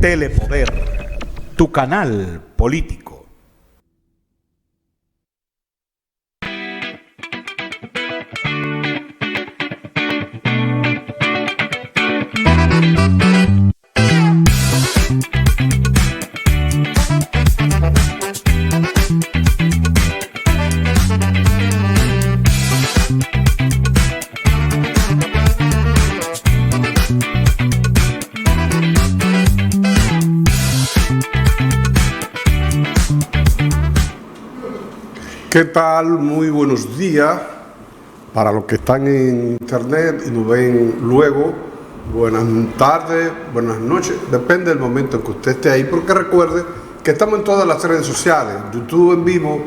Telepoder, tu canal político. ¿Qué tal? Muy buenos días para los que están en internet y nos ven luego. Buenas tardes, buenas noches, depende del momento en que usted esté ahí, porque recuerde que estamos en todas las redes sociales, YouTube en vivo,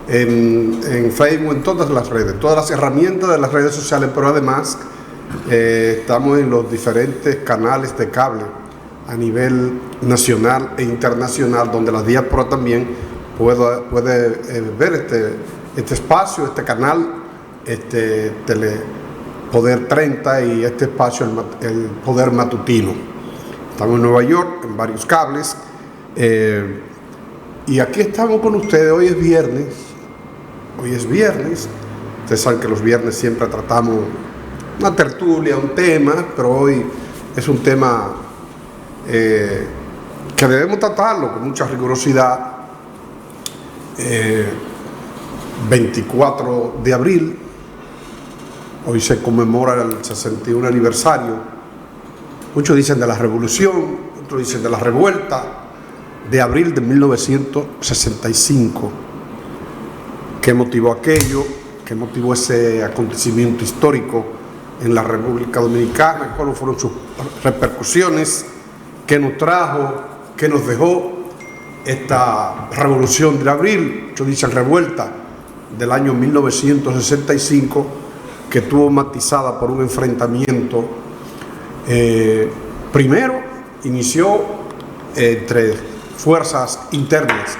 en Facebook, en todas las redes, todas las herramientas de las redes sociales, pero además estamos en los diferentes canales de cable a nivel nacional e internacional, donde la diáspora también puede ver este espacio, este canal, Telepoder 30 y este espacio, el Poder Matutino. Estamos en Nueva York, en varios cables, y aquí estamos con ustedes. Hoy es viernes. Ustedes saben que los viernes siempre tratamos una tertulia, un tema, pero hoy es un tema que debemos tratarlo con mucha rigurosidad. 24 de abril, hoy se conmemora el 61 aniversario. Muchos dicen de la revolución, otros dicen de la revuelta de abril de 1965. ¿Qué motivó aquello? ¿Qué motivó ese acontecimiento histórico en la República Dominicana? ¿Cuáles fueron sus repercusiones? ¿Qué nos trajo? ¿Qué nos dejó esta revolución de abril? Muchos dicen revuelta del año 1965, que estuvo matizada por un enfrentamiento. Primero inició entre fuerzas internas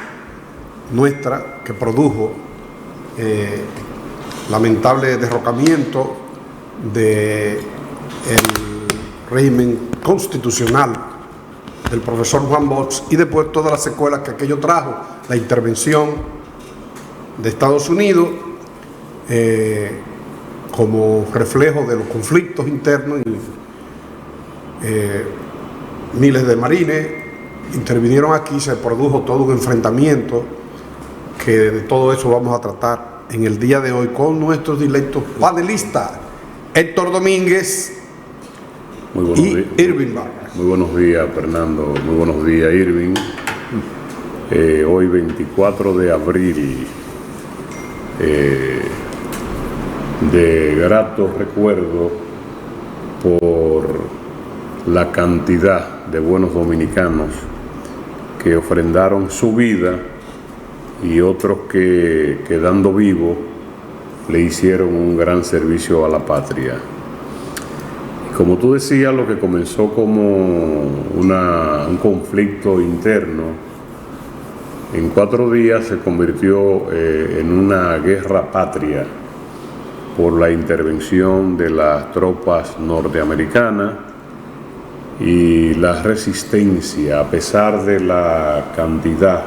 nuestras, que produjo lamentable derrocamiento del régimen constitucional del profesor Juan Bosch, y después todas las secuelas que aquello trajo, la intervención de Estados Unidos como reflejo de los conflictos internos, y miles de marines intervinieron aquí. Se produjo todo un enfrentamiento, que de todo eso vamos a tratar en el día de hoy con nuestros directos panelistas, Héctor Domínguez y Irving Vargas. Muy buenos días, Fernando. Muy buenos días, Irving. Hoy 24 de abril, de grato recuerdo por la cantidad de buenos dominicanos que ofrendaron su vida y otros que, quedando vivos, le hicieron un gran servicio a la patria. Como tú decías, lo que comenzó como un conflicto interno, en 4 días se convirtió en una guerra patria por la intervención de las tropas norteamericanas y la resistencia, a pesar de la cantidad.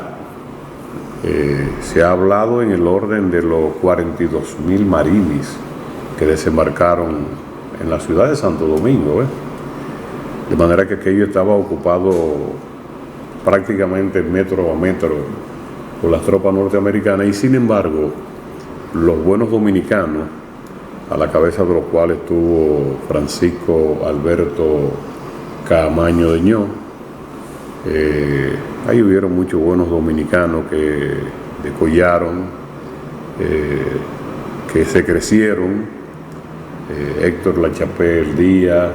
Se ha hablado en el orden de los 42.000 marines que desembarcaron en la ciudad de Santo Domingo, de manera que aquello estaba ocupado prácticamente metro a metro por las tropas norteamericanas, y sin embargo los buenos dominicanos, a la cabeza de los cuales estuvo Francisco Alberto Caamaño Deñó, ahí hubieron muchos buenos dominicanos que decollaron, que se crecieron. Héctor Lachapelle Díaz,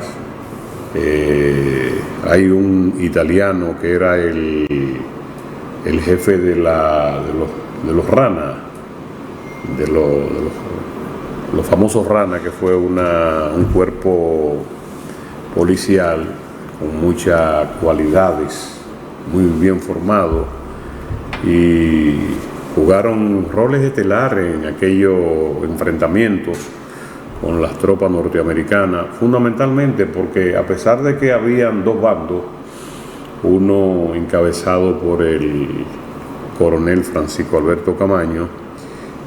hay un italiano que era el jefe de los Rana, de los famosos Rana, que fue un cuerpo policial con muchas cualidades, muy bien formado, y jugaron roles estelares en aquellos enfrentamientos con las tropas norteamericanas, fundamentalmente porque a pesar de que habían dos bandos, uno encabezado por el coronel Francisco Alberto Camaño,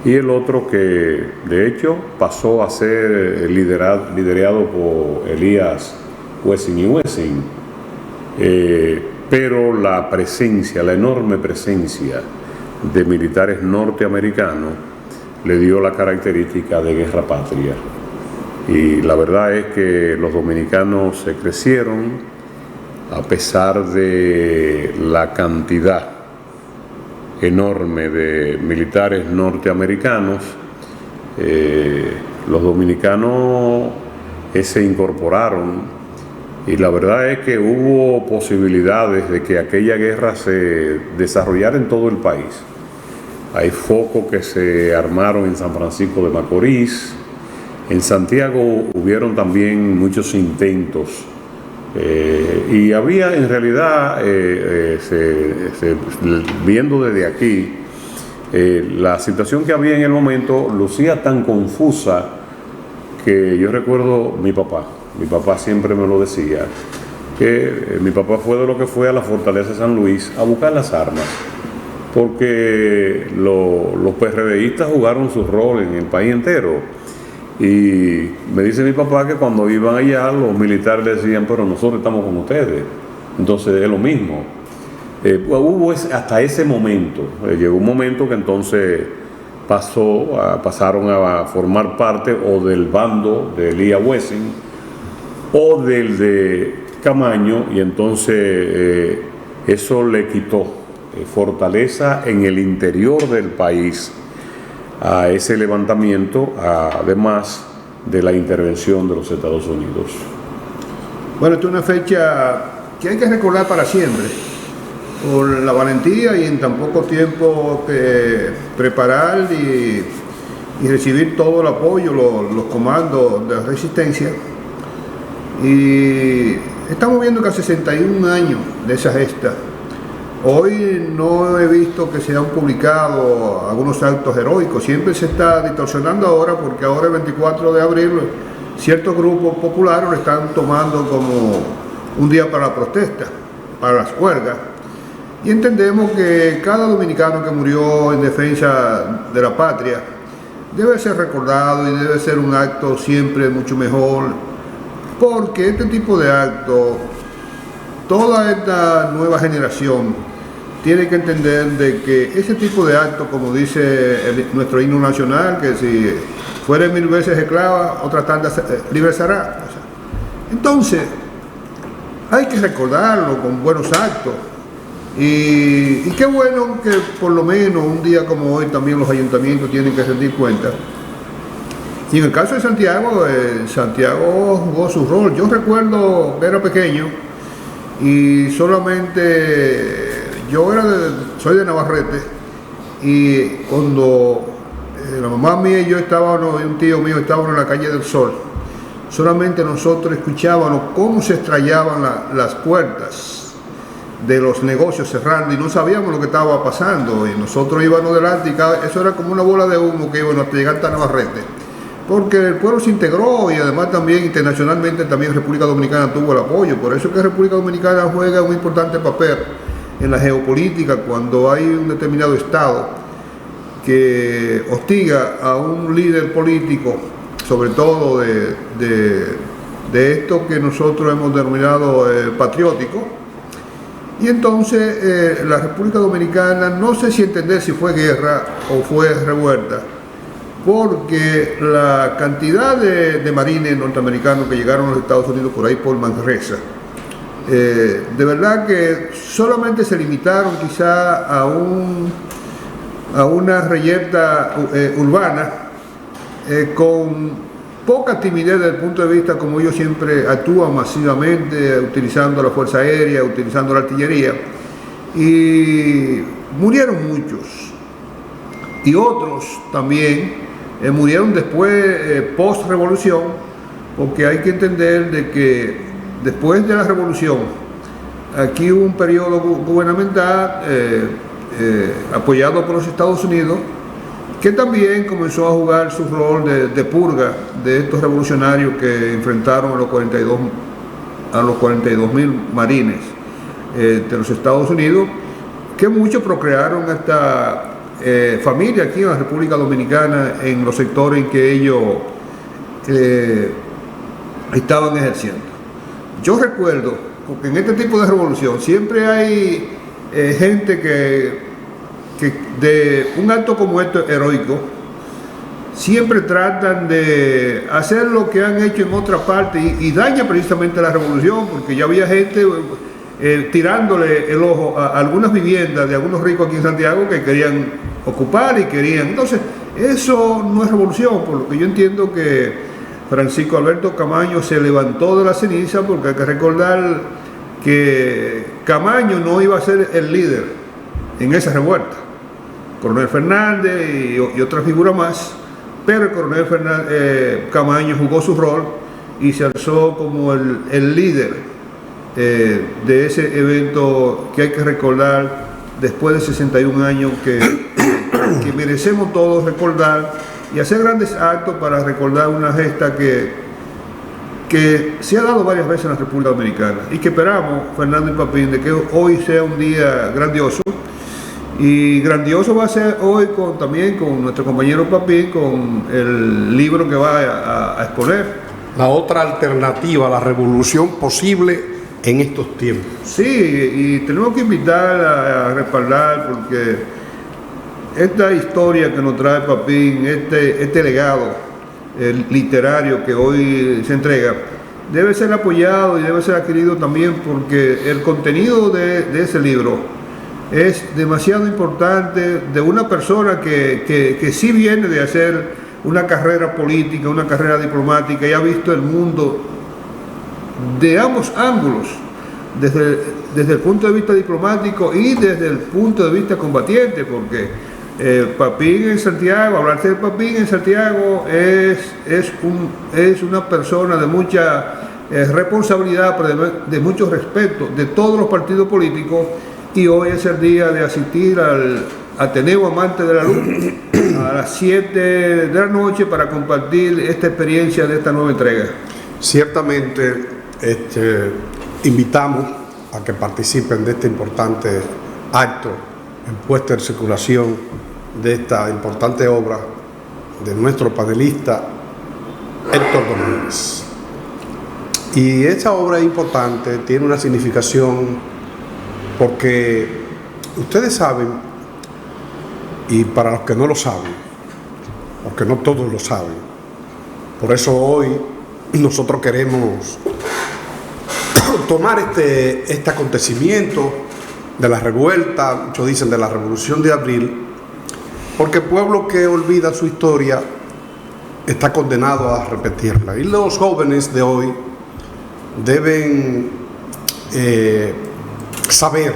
y el otro que de hecho pasó a ser liderado por Elías Wessing y Wessing. Pero la presencia, la enorme presencia de militares norteamericanos le dio la característica de guerra patria. Y la verdad es que los dominicanos se crecieron a pesar de la cantidad enorme de militares norteamericanos. Los dominicanos se incorporaron, y la verdad es que hubo posibilidades de que aquella guerra se desarrollara en todo el país. Hay focos que se armaron en San Francisco de Macorís. En Santiago hubieron también muchos intentos. Y había en realidad, viendo desde aquí, la situación que había en el momento lucía tan confusa que yo recuerdo mi papá siempre me lo decía, que mi papá fue de lo que fue a la fortaleza de San Luis a buscar las armas, porque los PRDistas jugaron su rol en el país entero. Y me dice mi papá que cuando iban allá los militares le decían, pero nosotros estamos con ustedes. Entonces es lo mismo. Hubo hasta ese momento, llegó un momento que entonces pasaron a formar parte o del bando de Elías Wessing o del de Camaño, y entonces eso le quitó fortaleza en el interior del país a ese levantamiento, además de la intervención de los Estados Unidos. Bueno, esta es una fecha que hay que recordar para siempre, por la valentía y en tan poco tiempo que preparar y recibir todo el apoyo, los comandos de resistencia. Y estamos viendo que a 61 años de esa gesta. Hoy no he visto que se han publicado algunos actos heroicos, siempre se está distorsionando ahora, porque ahora el 24 de abril ciertos grupos populares lo están tomando como un día para la protesta, para las huelgas, y entendemos que cada dominicano que murió en defensa de la patria debe ser recordado y debe ser un acto siempre mucho mejor, porque este tipo de actos, toda esta nueva generación tiene que entender de que ese tipo de actos, como dice nuestro himno nacional, que si fuere 1000 veces esclava, otra tanda libre será. Entonces, hay que recordarlo con buenos actos. Y qué bueno que por lo menos un día como hoy también los ayuntamientos tienen que rendir cuenta. Y en el caso de Santiago, Santiago jugó su rol. Yo recuerdo, era pequeño y solamente... soy de Navarrete, y cuando la mamá mía y yo estábamos, y un tío mío estábamos en la calle del Sol, solamente nosotros escuchábamos cómo se estrellaban las puertas de los negocios cerrando y no sabíamos lo que estaba pasando, y nosotros íbamos delante y eso era como una bola de humo que íbamos hasta llegar hasta Navarrete, porque el pueblo se integró, y además también internacionalmente también República Dominicana tuvo el apoyo. Por eso es que República Dominicana juega un importante papel en la geopolítica cuando hay un determinado estado que hostiga a un líder político, sobre todo de esto que nosotros hemos denominado patriótico. Y entonces la República Dominicana, no sé si entender si fue guerra o fue revuelta, porque la cantidad de marines norteamericanos que llegaron a los Estados Unidos por ahí por Manresa, de verdad que solamente se limitaron quizá a una reyerta urbana con poca timidez desde el punto de vista como ellos siempre actúan masivamente, utilizando la fuerza aérea, utilizando la artillería, y murieron muchos, y otros también murieron después, post-revolución, porque hay que entender de que después de la revolución, aquí hubo un periodo gubernamental apoyado por los Estados Unidos, que también comenzó a jugar su rol de purga de estos revolucionarios que enfrentaron a los 42.000 marines. de los Estados Unidos, que muchos procrearon esta familia aquí en la República Dominicana en los sectores en que ellos estaban ejerciendo. Yo recuerdo, porque en este tipo de revolución siempre hay gente que de un acto como esto heroico, siempre tratan de hacer lo que han hecho en otra parte y daña precisamente la revolución, porque ya había gente tirándole el ojo a algunas viviendas de algunos ricos aquí en Santiago que querían ocupar y querían. Entonces, eso no es revolución, por lo que yo entiendo que Francisco Alberto Camaño se levantó de la ceniza, porque hay que recordar que Camaño no iba a ser el líder en esa revuelta. Coronel Fernández y otra figura más, pero el coronel Camaño jugó su rol y se alzó como el líder de ese evento que hay que recordar después de 61 años que merecemos todos recordar y hacer grandes actos para recordar una gesta que se ha dado varias veces en la República Dominicana y que esperamos, Fernando y Papín, de que hoy sea un día grandioso. Y grandioso va a ser hoy también con nuestro compañero Papín, con el libro que va a exponer. La otra alternativa, la revolución posible en estos tiempos. Sí, y tenemos que invitar a respaldar, porque esta historia que nos trae Papín, este legado literario que hoy se entrega, debe ser apoyado y debe ser adquirido también, porque el contenido de ese libro es demasiado importante, de una persona que sí viene de hacer una carrera política, una carrera diplomática, y ha visto el mundo de ambos ángulos, desde el punto de vista diplomático y desde el punto de vista combatiente, porque Papín en Santiago, hablarse de Papín en Santiago es una persona de mucha responsabilidad, pero de mucho respeto de todos los partidos políticos. Y hoy es el día de asistir al Ateneo Amante de la Luz a las 7 de la noche para compartir esta experiencia de esta nueva entrega. Ciertamente invitamos a que participen de este importante acto en puesta en circulación de esta importante obra de nuestro panelista Héctor Domínguez. Y esta obra es importante, tiene una significación, porque ustedes saben, y para los que no lo saben, porque no todos lo saben, por eso hoy nosotros queremos tomar este acontecimiento de la revuelta, muchos dicen de la Revolución de Abril, porque el pueblo que olvida su historia está condenado a repetirla. Y los jóvenes de hoy deben saber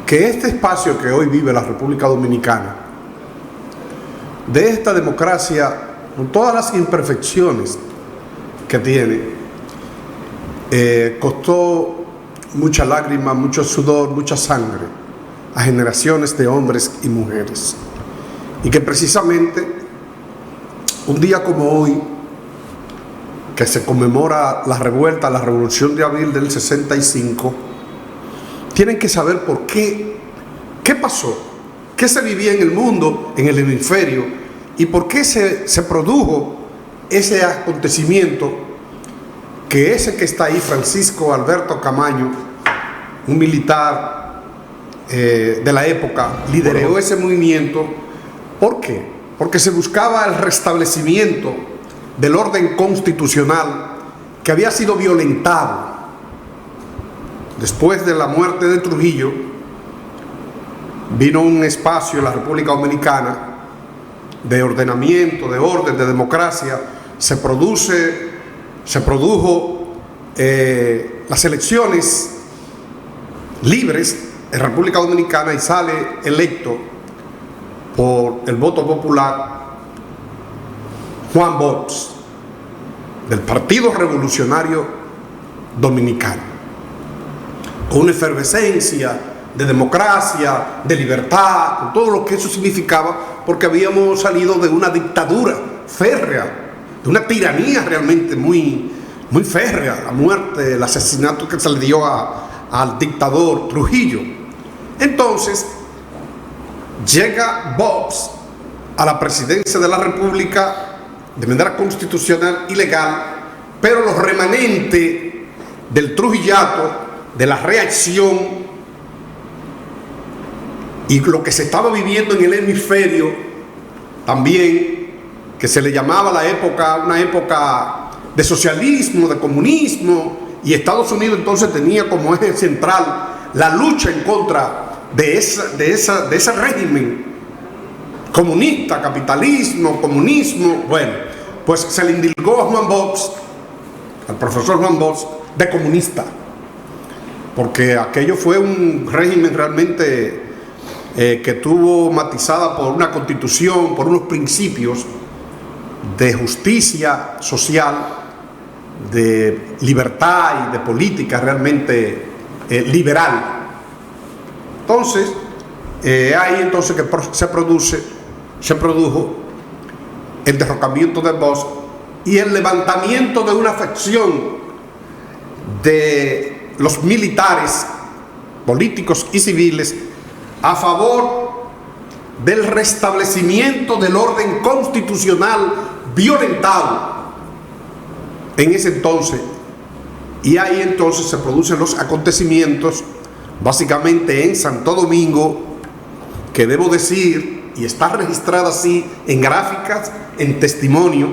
que este espacio que hoy vive la República Dominicana, de esta democracia, con todas las imperfecciones que tiene, costó mucha lágrima, mucho sudor, mucha sangre a generaciones de hombres y mujeres, y que precisamente un día como hoy, que se conmemora la revuelta, la Revolución de Abril del 65, tienen que saber por qué pasó, qué se vivía en el mundo, en el hemisferio, y por qué se produjo ese acontecimiento, que ese que está ahí, Francisco Alberto Camaño, un militar de la época, lideró ese movimiento. ¿Por qué? Porque se buscaba el restablecimiento del orden constitucional que había sido violentado después de la muerte de Trujillo. Vino un espacio en la República Dominicana de ordenamiento, de orden, de democracia. Se produjo las elecciones libres en República Dominicana, y sale electo por el voto popular Juan Bosch, del Partido Revolucionario Dominicano, con una efervescencia de democracia, de libertad, con todo lo que eso significaba, porque habíamos salido de una dictadura férrea, de una tiranía realmente muy, muy férrea, la muerte, el asesinato que se le dio a al dictador Trujillo. Entonces, llega Bobs a la presidencia de la República de manera constitucional y legal, pero los remanentes del Trujillato, de la reacción y lo que se estaba viviendo en el hemisferio también, que se le llamaba la época, una época de socialismo, de comunismo, y Estados Unidos entonces tenía como eje central la lucha en contra de ese régimen comunista, capitalismo, comunismo. Bueno, pues se le indilgó a Juan Bosch, al profesor Juan Bosch, de comunista, porque aquello fue un régimen realmente que tuvo matizada por una constitución, por unos principios de justicia social, de libertad y de política realmente liberal. Entonces, ahí entonces que se produjo el derrocamiento de Bosch y el levantamiento de una facción de los militares, políticos y civiles a favor del restablecimiento del orden constitucional violentado en ese entonces. Y ahí entonces se producen los acontecimientos básicamente en Santo Domingo, que debo decir, y está registrada así en gráficas, en testimonio,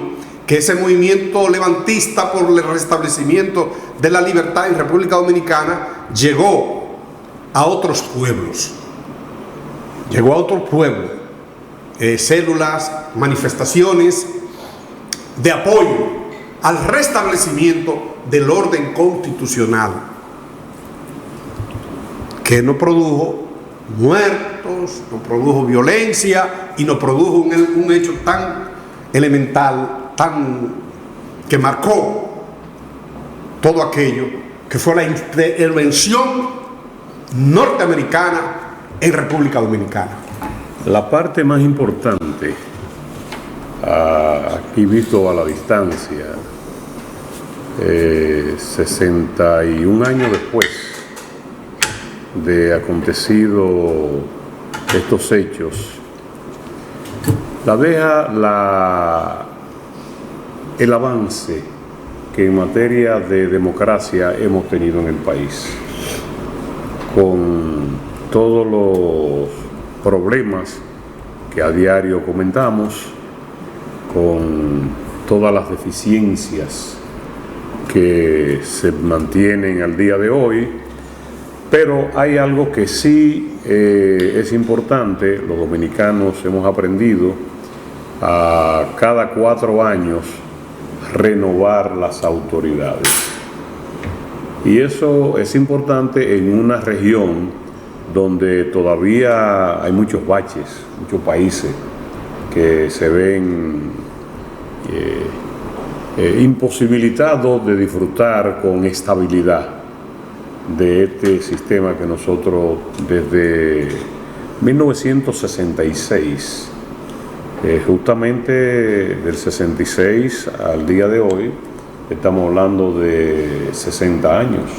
que ese movimiento levantista por el restablecimiento de la libertad en República Dominicana llegó a otros pueblos. Llegó a otros pueblos, células, manifestaciones de apoyo al restablecimiento del orden constitucional, que no produjo muertos, no produjo violencia y no produjo un hecho tan elemental, que marcó todo aquello, que fue la intervención norteamericana en República Dominicana. La parte más importante, aquí visto a la distancia, 61 años después de acontecido estos hechos, la deja el avance que en materia de democracia hemos tenido en el país, con todos los problemas que a diario comentamos, con todas las deficiencias que se mantienen al día de hoy, pero hay algo que sí es importante. Los dominicanos hemos aprendido a cada 4 años renovar las autoridades, y eso es importante en una región donde todavía hay muchos baches, muchos países que se ven imposibilitados de disfrutar con estabilidad de este sistema que nosotros desde 1966, justamente del 66 al día de hoy, estamos hablando de 60 años.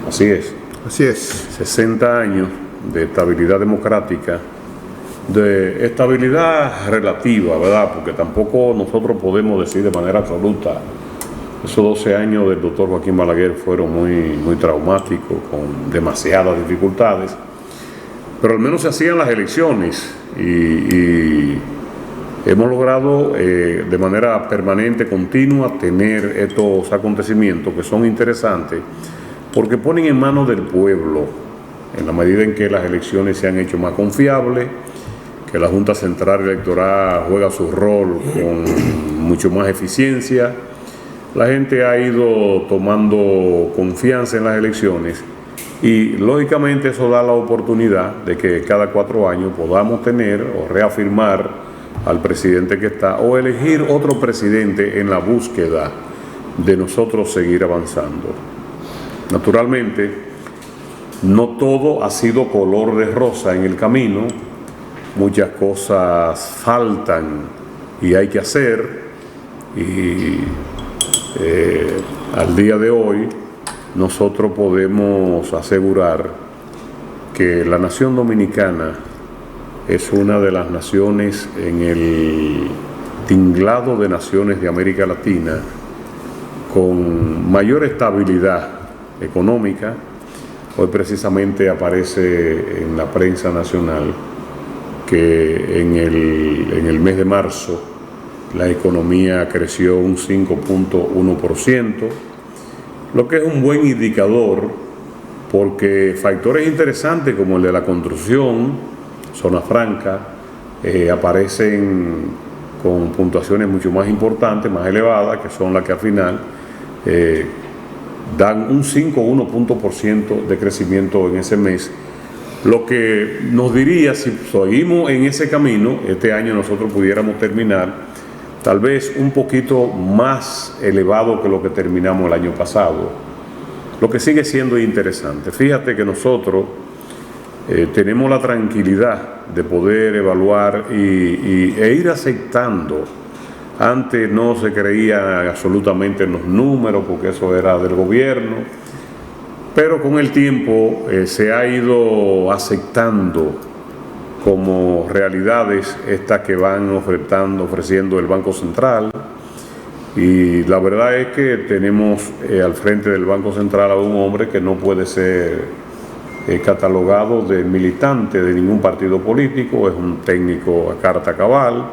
Así es. Así es. 60 años de estabilidad democrática, de estabilidad relativa, ¿verdad? Porque tampoco nosotros podemos decir de manera absoluta. Esos 12 años del doctor Joaquín Balaguer fueron muy traumáticos, con demasiadas dificultades, pero al menos se hacían las elecciones y hemos logrado de manera permanente, continua, tener estos acontecimientos que son interesantes porque ponen en manos del pueblo, en la medida en que las elecciones se han hecho más confiables, que la Junta Central Electoral juega su rol con mucho más eficiencia. La gente ha ido tomando confianza en las elecciones y lógicamente eso da la oportunidad de que cada 4 años podamos tener o reafirmar al presidente que está o elegir otro presidente en la búsqueda de nosotros seguir avanzando. Naturalmente, no todo ha sido color de rosa en el camino, muchas cosas faltan y hay que hacer, y al día de hoy nosotros podemos asegurar que la nación dominicana es una de las naciones en el tinglado de naciones de América Latina con mayor estabilidad económica. Hoy precisamente aparece en la prensa nacional que en el mes de marzo la economía creció un 5.1%, lo que es un buen indicador porque factores interesantes como el de la construcción, zona franca, aparecen con puntuaciones mucho más importantes, más elevadas, que son las que al final dan un 5,1% de crecimiento en ese mes, lo que nos diría, si seguimos en ese camino, este año nosotros pudiéramos terminar tal vez un poquito más elevado que lo que terminamos el año pasado, lo que sigue siendo interesante. Fíjate que nosotros tenemos la tranquilidad de poder evaluar e ir aceptando. Antes no se creía absolutamente en los números porque eso era del gobierno, pero con el tiempo se ha ido aceptando como realidades estas que van ofreciendo el Banco Central. Y la verdad es que tenemos al frente del Banco Central a un hombre que no puede ser catalogado de militante de ningún partido político, es un técnico a carta cabal,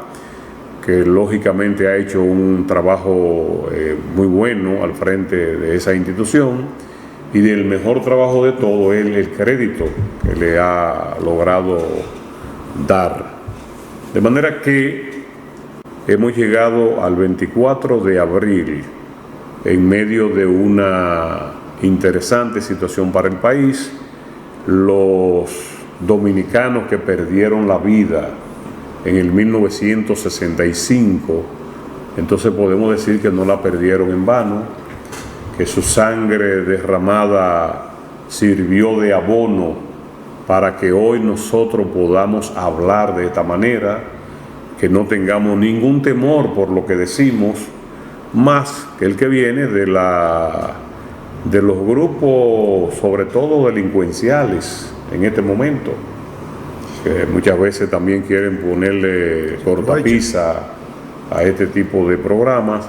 que lógicamente ha hecho un trabajo muy bueno al frente de esa institución, y del mejor trabajo de todo es el crédito que le ha logrado dar. De manera que hemos llegado al 24 de abril en medio de una interesante situación para el país. Los dominicanos que perdieron la vida en el 1965, entonces podemos decir que no la perdieron en vano, que su sangre derramada sirvió de abono para que hoy nosotros podamos hablar de esta manera, que no tengamos ningún temor por lo que decimos, más que el que viene de los grupos, sobre todo delincuenciales en este momento, que muchas veces también quieren ponerle cortapisa a este tipo de programas,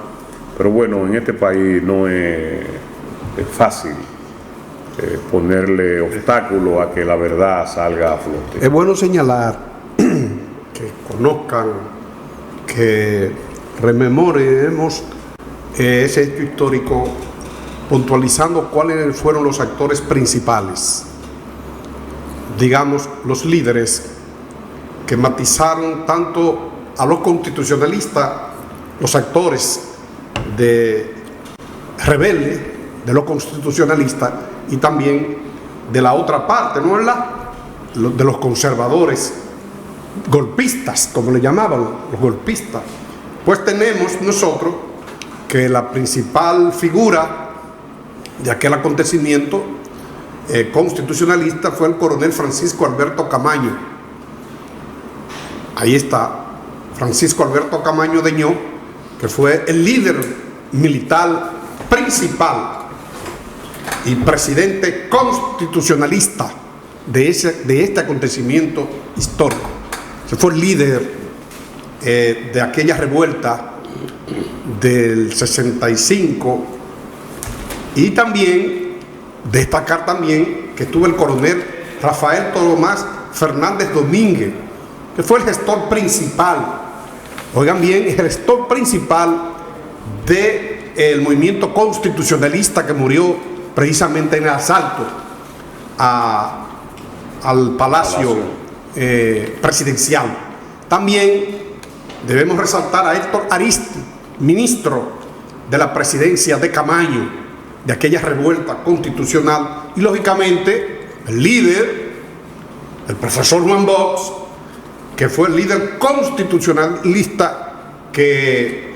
pero bueno, en este país no es fácil ponerle obstáculo a que la verdad salga a flote. Es bueno señalar que conozcan, que rememoremos ese hecho histórico, puntualizando cuáles fueron los actores principales, digamos, los líderes que matizaron tanto a los constitucionalistas, los actores de rebeldes, de los constitucionalistas, y también de la otra parte, ¿no es verdad?, de los conservadores, golpistas, como le llamaban, los golpistas. Pues tenemos nosotros que la principal figura de aquel acontecimiento constitucionalista fue el coronel Francisco Alberto Camaño. Ahí está, Francisco Alberto Camaño Deñó, que fue el líder militar principal y presidente constitucionalista de este acontecimiento histórico. Se fue el líder de aquella revuelta del 65, y también destacar también que estuvo el coronel Rafael Tomás Fernández Domínguez, que fue el gestor principal, oigan bien, el gestor principal del movimiento constitucionalista que murió precisamente en el asalto al Palacio Presidencial. También debemos resaltar a Héctor Aristi, ministro de la presidencia de Camaño, de aquella revuelta constitucional, y lógicamente el líder, el profesor Juan Bosch, que fue el líder constitucionalista que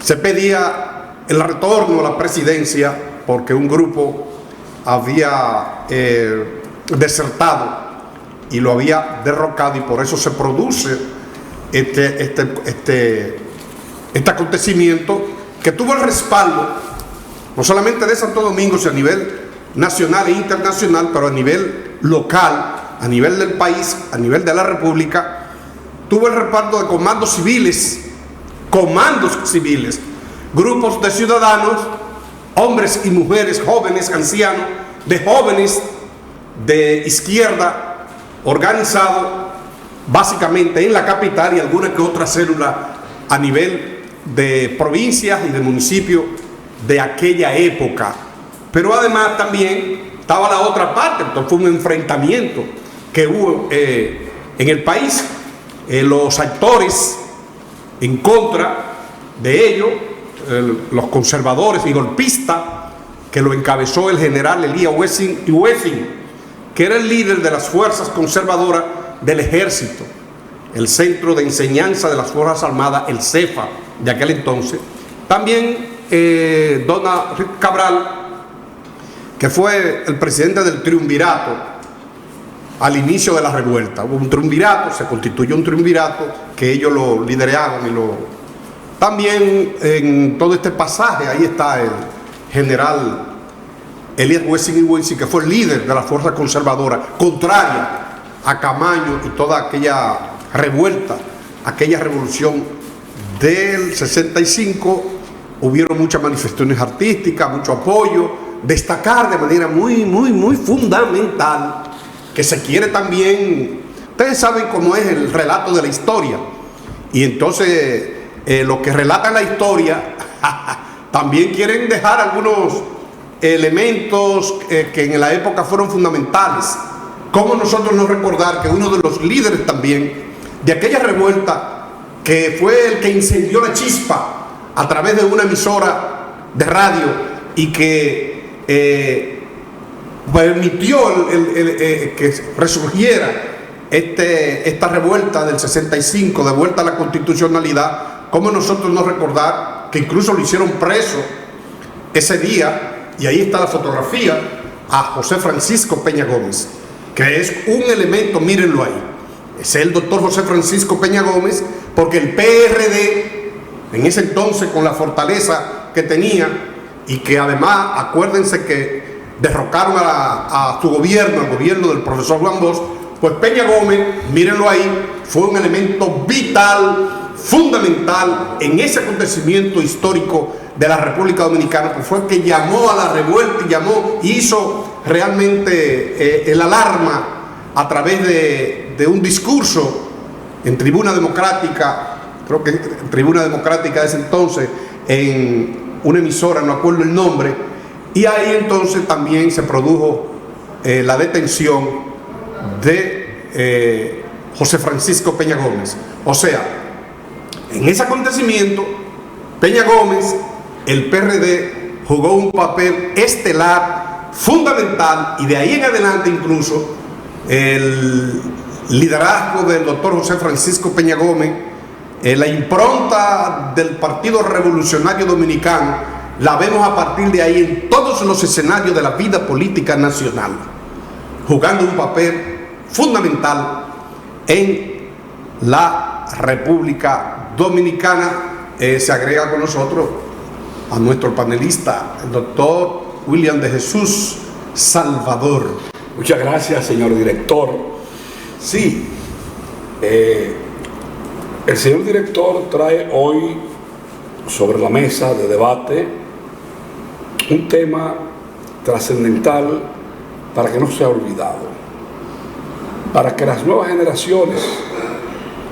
se pedía el retorno a la presidencia porque un grupo había desertado y lo había derrocado, y por eso se produce este acontecimiento, que tuvo el respaldo, no solamente de Santo Domingo, sino a nivel nacional e internacional, pero a nivel local, a nivel del país, a nivel de la República, tuvo el reparto de comandos civiles, grupos de ciudadanos, hombres y mujeres, jóvenes, ancianos, de jóvenes de izquierda, organizado básicamente en la capital y alguna que otra célula a nivel de provincias y de municipios de aquella época. Pero además también estaba la otra parte, entonces fue un enfrentamiento que hubo en el país. Los actores en contra de ello, los conservadores y golpistas, que lo encabezó el general Elías Wessing, que era el líder de las fuerzas conservadoras del ejército, el Centro de Enseñanza de las Fuerzas Armadas, el CEFA, de aquel entonces. También Donald Cabral, que fue el presidente del triunvirato al inicio de la revuelta. Hubo un triunvirato, se constituyó un triunvirato que ellos lo lideraban y También en todo este pasaje, ahí está el general Elías Wessing, que fue el líder de la fuerza conservadora, contraria a Camaño y toda aquella revuelta, aquella revolución del 65. Hubieron muchas manifestaciones artísticas, mucho apoyo. Destacar de manera muy fundamental que se quiere también, ustedes saben cómo es el relato de la historia, y entonces los que relatan la historia también quieren dejar algunos elementos que en la época fueron fundamentales. ¿Cómo nosotros no recordar que uno de los líderes también de aquella revuelta, que fue el que incendió la chispa a través de una emisora de radio y que permitió que resurgiera esta revuelta del 65, de vuelta a la constitucionalidad? ¿Cómo nosotros no recordar que incluso lo hicieron preso ese día? Y ahí está la fotografía a José Francisco Peña Gómez, que es un elemento, mírenlo ahí, es el doctor José Francisco Peña Gómez, porque el PRD en ese entonces, con la fortaleza que tenía, y que además acuérdense que derrocaron a su gobierno, al gobierno del profesor Juan Bosch, pues Peña Gómez, mírenlo ahí, fue un elemento vital, fundamental en ese acontecimiento histórico de la República Dominicana, pues fue el que llamó a la revuelta y hizo realmente el alarma a través de un discurso en Tribuna Democrática, creo que en Tribuna Democrática de ese entonces, en una emisora, no acuerdo el nombre, y ahí entonces también se produjo la detención de José Francisco Peña Gómez. O sea, en ese acontecimiento, Peña Gómez, el PRD, jugó un papel estelar, fundamental, y de ahí en adelante incluso el liderazgo del doctor José Francisco Peña Gómez, la impronta del Partido Revolucionario Dominicano, la vemos a partir de ahí en todos los escenarios de la vida política nacional, jugando un papel fundamental en la República Dominicana. Se agrega con nosotros a nuestro panelista, el doctor William de Jesús Salvador. Muchas gracias, señor director. Sí, el señor director trae hoy sobre la mesa de debate un tema trascendental para que no sea olvidado, para que las nuevas generaciones,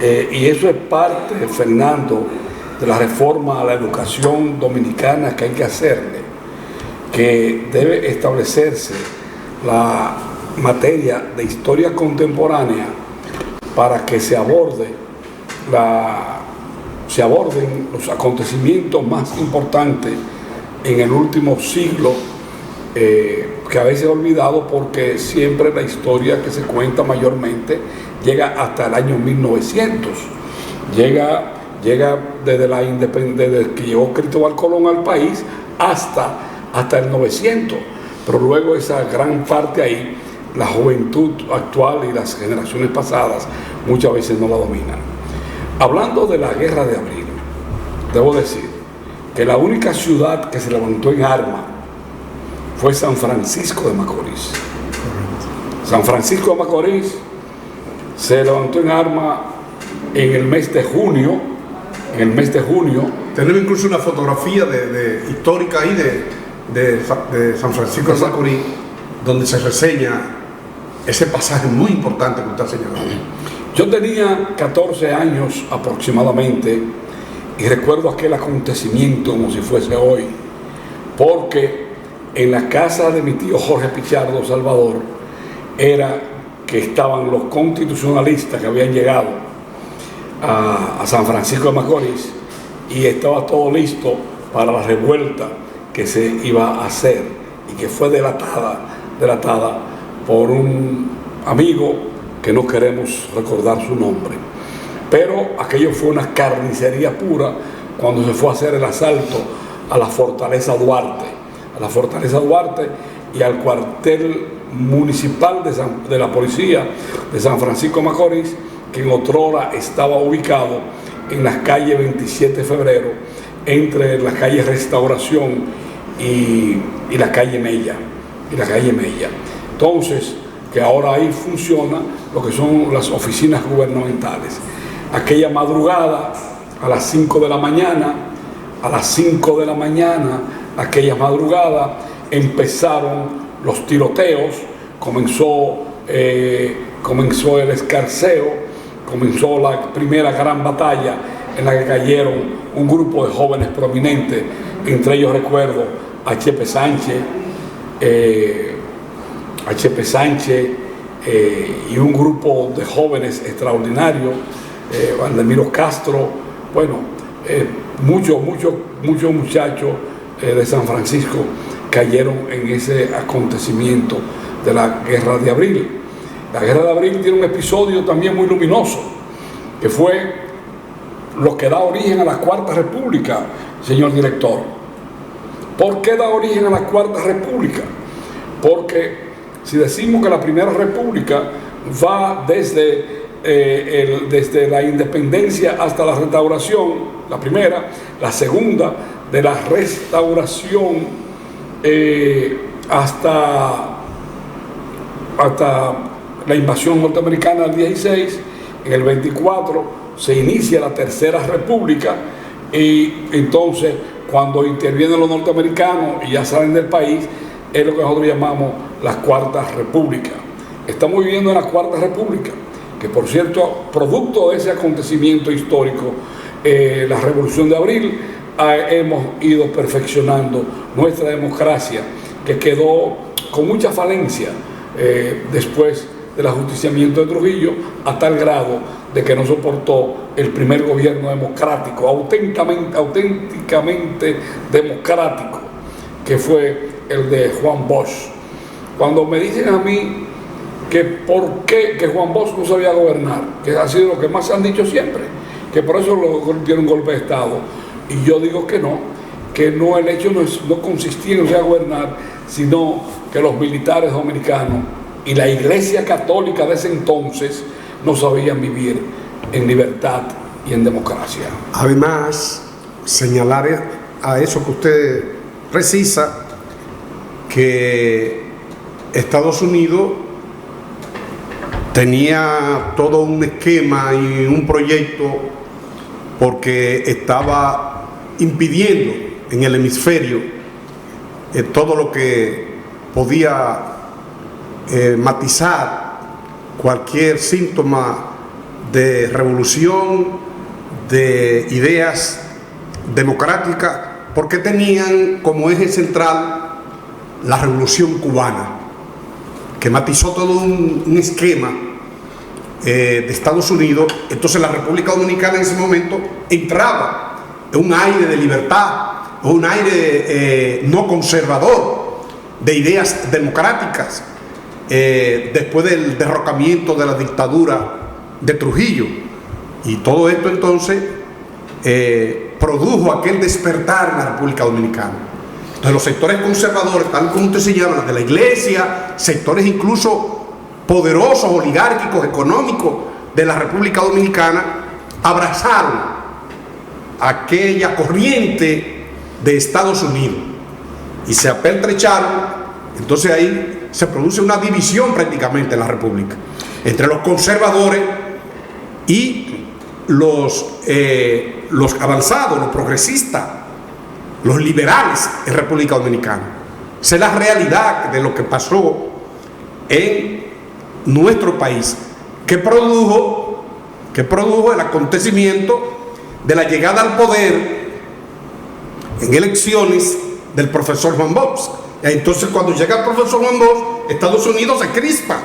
y eso es parte, Fernando, de la reforma a la educación dominicana que hay que hacerle, que debe establecerse la materia de historia contemporánea para que se aborden los acontecimientos más importantes en el último siglo, que a veces es olvidado porque siempre la historia que se cuenta mayormente llega hasta el año 1900, llega desde la independencia, desde que llegó Cristóbal Colón al país hasta el 900, pero luego esa gran parte ahí, la juventud actual y las generaciones pasadas muchas veces no la dominan. Hablando de la Guerra de Abril, debo decir que la única ciudad que se levantó en armas fue San Francisco de Macorís. San Francisco de Macorís se levantó en arma en el mes de junio. Tenemos incluso una fotografía histórica ahí de San Francisco de Macorís, donde se reseña ese pasaje muy importante que usted ha señalado. Yo tenía 14 años aproximadamente y recuerdo aquel acontecimiento como si fuese hoy, porque en la casa de mi tío Jorge Pichardo Salvador era que estaban los constitucionalistas que habían llegado a San Francisco de Macorís y estaba todo listo para la revuelta que se iba a hacer y que fue delatada por un amigo que no queremos recordar su nombre. Pero aquello fue una carnicería pura cuando se fue a hacer el asalto a la Fortaleza Duarte, y al cuartel municipal de la policía de San Francisco de Macorís, que en otrora estaba ubicado en la calle 27 de febrero, entre la calle Restauración y la calle Mella. Entonces, que ahora ahí funciona lo que son las oficinas gubernamentales. Aquella madrugada, a las 5 de la mañana, aquella madrugada, empezaron los tiroteos, comenzó el escarceo, comenzó la primera gran batalla en la que cayeron un grupo de jóvenes prominentes, entre ellos recuerdo a Chepe Sánchez, y un grupo de jóvenes extraordinarios, Valdemiro Castro, muchos muchachos de San Francisco cayeron en ese acontecimiento de la Guerra de Abril. La Guerra de Abril tiene un episodio también muy luminoso, que fue lo que da origen a la Cuarta República, señor director. ¿Por qué da origen a la Cuarta República? Porque si decimos que la Primera República va desde la independencia hasta la restauración, la primera, la segunda, de la restauración hasta la invasión norteamericana del 16, en el 24 se inicia la Tercera República, y entonces cuando intervienen los norteamericanos y ya salen del país, es lo que nosotros llamamos la Cuarta República. Estamos viviendo en la Cuarta República, que por cierto, producto de ese acontecimiento histórico, la Revolución de Abril, hemos ido perfeccionando nuestra democracia, que quedó con mucha falencia después del ajusticiamiento de Trujillo, a tal grado de que no soportó el primer gobierno democrático, auténticamente democrático, que fue el de Juan Bosch. Cuando me dicen a mí que por qué que Juan Bosch no sabía gobernar, que ha sido lo que más han dicho siempre, que por eso dieron un golpe de Estado, y yo digo que no, el hecho no consistía en no saber gobernar, sino que los militares dominicanos y la Iglesia Católica de ese entonces no sabían vivir en libertad y en democracia. Además, señalar a eso que usted precisa, que Estados Unidos tenía todo un esquema y un proyecto, porque estaba impidiendo en el hemisferio todo lo que podía matizar cualquier síntoma de revolución, de ideas democráticas, porque tenían como eje central la revolución cubana, que matizó todo un esquema de Estados Unidos. Entonces la República Dominicana en ese momento entraba en un aire de libertad, un aire no conservador, de ideas democráticas, después del derrocamiento de la dictadura de Trujillo. Y todo esto entonces produjo aquel despertar en la República Dominicana. Entonces los sectores conservadores, tal como usted señala, de la Iglesia, sectores incluso poderosos, oligárquicos, económicos de la República Dominicana, abrazaron aquella corriente de Estados Unidos y se apertrecharon Entonces ahí se produce una división prácticamente en la República entre los conservadores y los avanzados, los progresistas, los liberales en República Dominicana. Esa es la realidad de lo que pasó en nuestro país, que produjo el acontecimiento de la llegada al poder en elecciones del profesor Juan Bosch. Entonces, cuando llega el profesor Juan Bosch, Estados Unidos se crispa.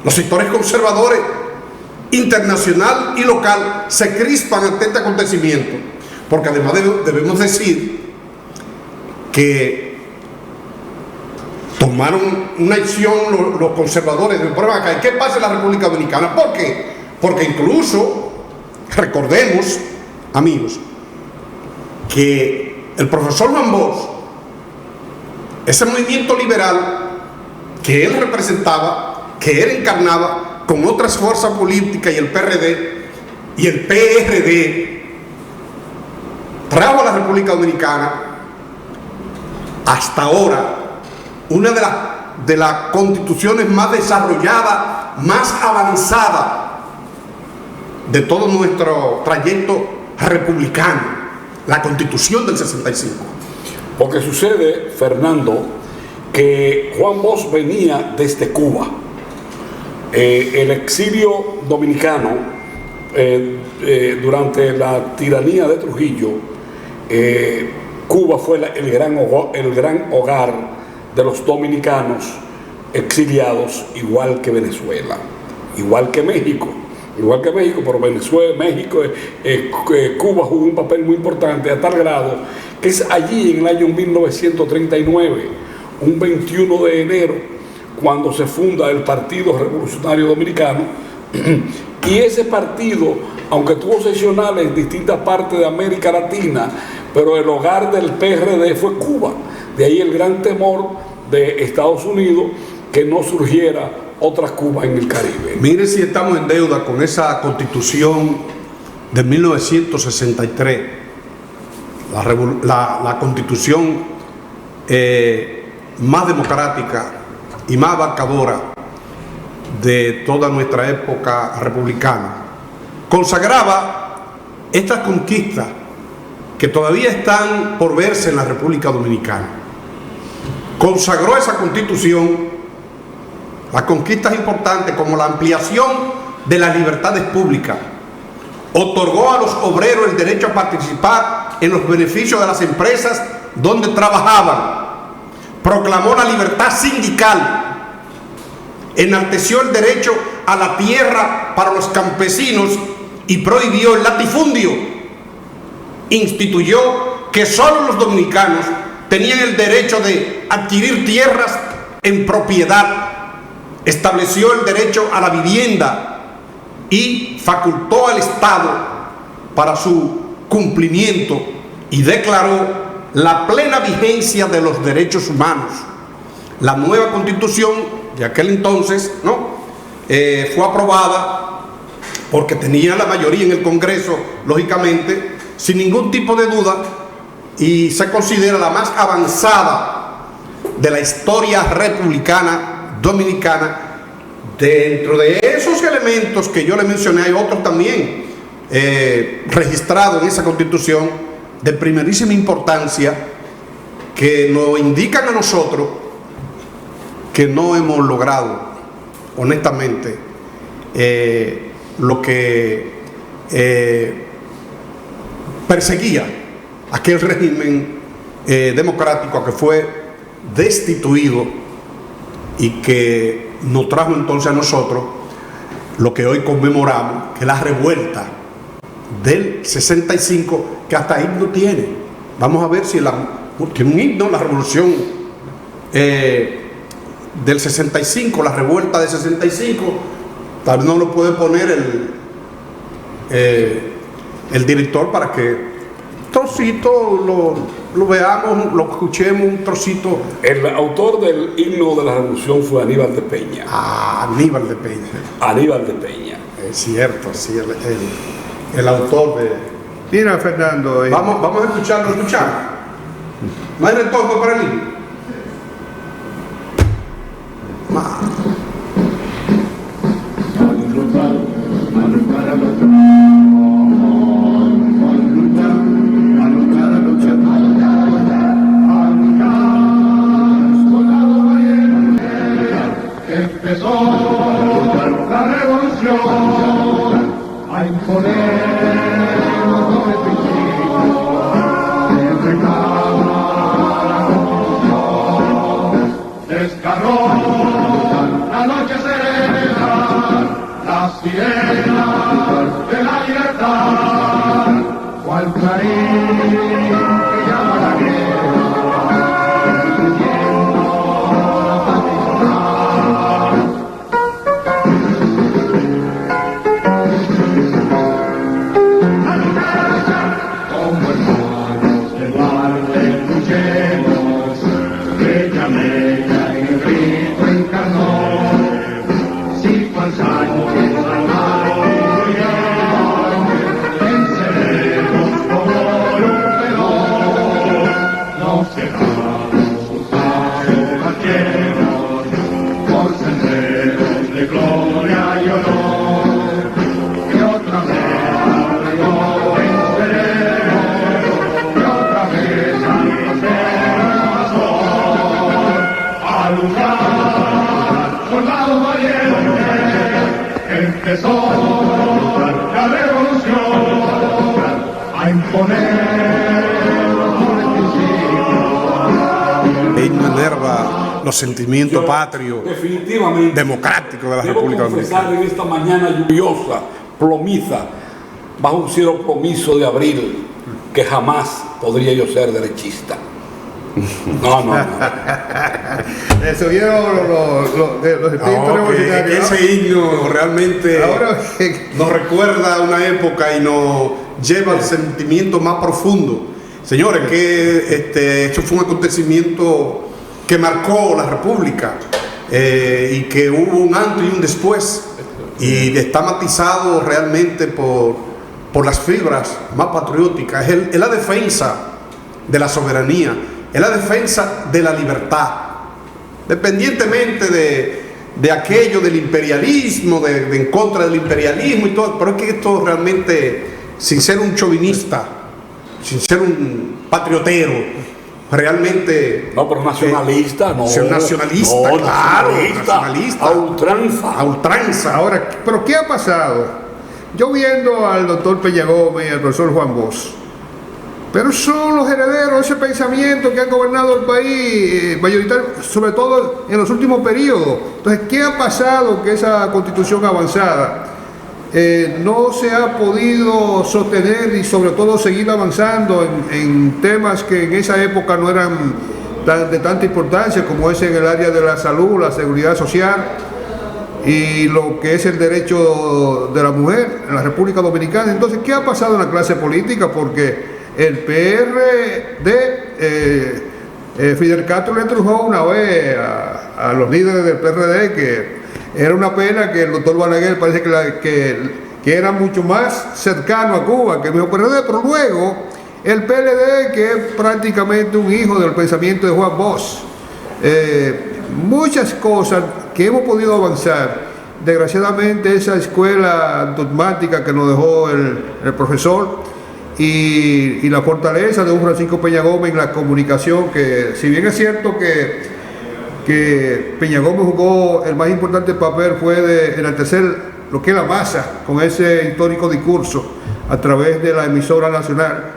Los sectores conservadores internacional y local se crispan ante este acontecimiento, porque además debemos decir que tomaron una acción los conservadores del problema acá. ¿Qué pasa en la República Dominicana? ¿Por qué? Porque incluso, recordemos, amigos, que el profesor Juan Bosch, ese movimiento liberal que él representaba, que él encarnaba con otras fuerzas políticas y el PRD y el PRD, trajo a la República Dominicana hasta ahora una de las constituciones más desarrolladas, más avanzadas de todo nuestro trayecto republicano, la Constitución del 65. Porque sucede, Fernando, que Juan Bosch venía desde Cuba. El exilio dominicano durante la tiranía de Trujillo, Cuba fue el gran hogar de los dominicanos exiliados, igual que Venezuela, igual que México, pero Cuba jugó un papel muy importante a tal grado que es allí en el año 1939, un 21 de enero, cuando se funda el Partido Revolucionario Dominicano, y ese partido, aunque tuvo seccionales en distintas partes de América Latina, pero el hogar del PRD fue Cuba. De ahí el gran temor de Estados Unidos que no surgiera otra Cuba en el Caribe. Mire si estamos en deuda con esa Constitución de 1963, la Constitución más democrática y más abarcadora de toda nuestra época republicana. Consagraba estas conquistas que todavía están por verse en la República Dominicana. Consagró esa Constitución las conquistas importantes como la ampliación de las libertades públicas, otorgó a los obreros el derecho a participar en los beneficios de las empresas donde trabajaban, proclamó la libertad sindical, enalteció el derecho a la tierra para los campesinos y prohibió el latifundio, instituyó que solo los dominicanos tenían el derecho de adquirir tierras en propiedad, estableció el derecho a la vivienda y facultó al Estado para su cumplimiento y declaró la plena vigencia de los derechos humanos. La nueva Constitución de aquel entonces, fue aprobada porque tenía la mayoría en el Congreso, lógicamente, sin ningún tipo de duda, y se considera la más avanzada de la historia republicana dominicana. Dentro de esos elementos que yo le mencioné, hay otros también registrados en esa Constitución de primerísima importancia que nos indican a nosotros que no hemos logrado, honestamente, lo que perseguía aquel régimen democrático que fue destituido y que nos trajo entonces a nosotros lo que hoy conmemoramos, que es la revuelta del 65, que hasta himno tiene. Vamos a ver si tiene un himno, la revolución del 65, la revuelta del 65. Tal vez no lo puede poner el director para que trocito lo veamos, lo escuchemos un trocito. El autor del himno de la revolución fue Aníbal de Peña. Aníbal de Peña. Aníbal de Peña. Es cierto, sí, el autor de... Mira, Fernando. Vamos a escucharlo. ¿No hay retorno para el himno? más. Empezó la revolución a imponer los principios del reclamo a la constitución. Descargó la noche serena, las sirenas de la libertad, cual clarín que llama la guerra. Empezó la revolución a imponer los Él no enerva los sentimientos patrios, definitivamente democráticos de la debo República confesar Dominicana. en esta mañana lluviosa, plomiza, bajo un cielo plomizo de abril, que jamás podría yo ser derechista. No. Eso vieron los espíritus revolucionarios, ¿no? Ese himno realmente Ahora, nos recuerda una época y nos lleva al sentimiento más profundo. Señores, que esto fue un acontecimiento que marcó la República y que hubo un antes y un después, y está matizado realmente por las fibras más patrióticas. Es la defensa de la soberanía, es la defensa de la libertad, dependientemente de aquello del imperialismo, de en contra del imperialismo y todo, pero es que esto realmente, sin ser un chauvinista, sin ser un patriotero, realmente... No, pero nacionalista, no. Ser nacionalista, no, claro, nacionalista, a ultranza. A ultranza. ahora, ¿pero qué ha pasado? Yo viendo al doctor Peña Gómez y al profesor Juan Bosch, pero son los herederos de ese pensamiento que han gobernado el país, mayoritario, sobre todo en los últimos periodos. Entonces, ¿qué ha pasado que esa constitución avanzada no se ha podido sostener y sobre todo seguir avanzando en temas que en esa época no eran de tanta importancia, como es en el área de la salud, la seguridad social y lo que es el derecho de la mujer en la República Dominicana? Entonces, ¿qué ha pasado en la clase política? Porque el PRD, Fidel Castro le trujó una vez a los líderes del PRD que era una pena que el doctor Balaguer parece que era mucho más cercano a Cuba que el mismo PRD, pero luego el PLD, que es prácticamente un hijo del pensamiento de Juan Bosch, muchas cosas que hemos podido avanzar. Desgraciadamente esa escuela dogmática que nos dejó el profesor y la fortaleza de un Francisco Peña Gómez en la comunicación, que si bien es cierto que Peña Gómez jugó el más importante papel fue de enaltecer lo que es la masa con ese histórico discurso a través de la emisora nacional.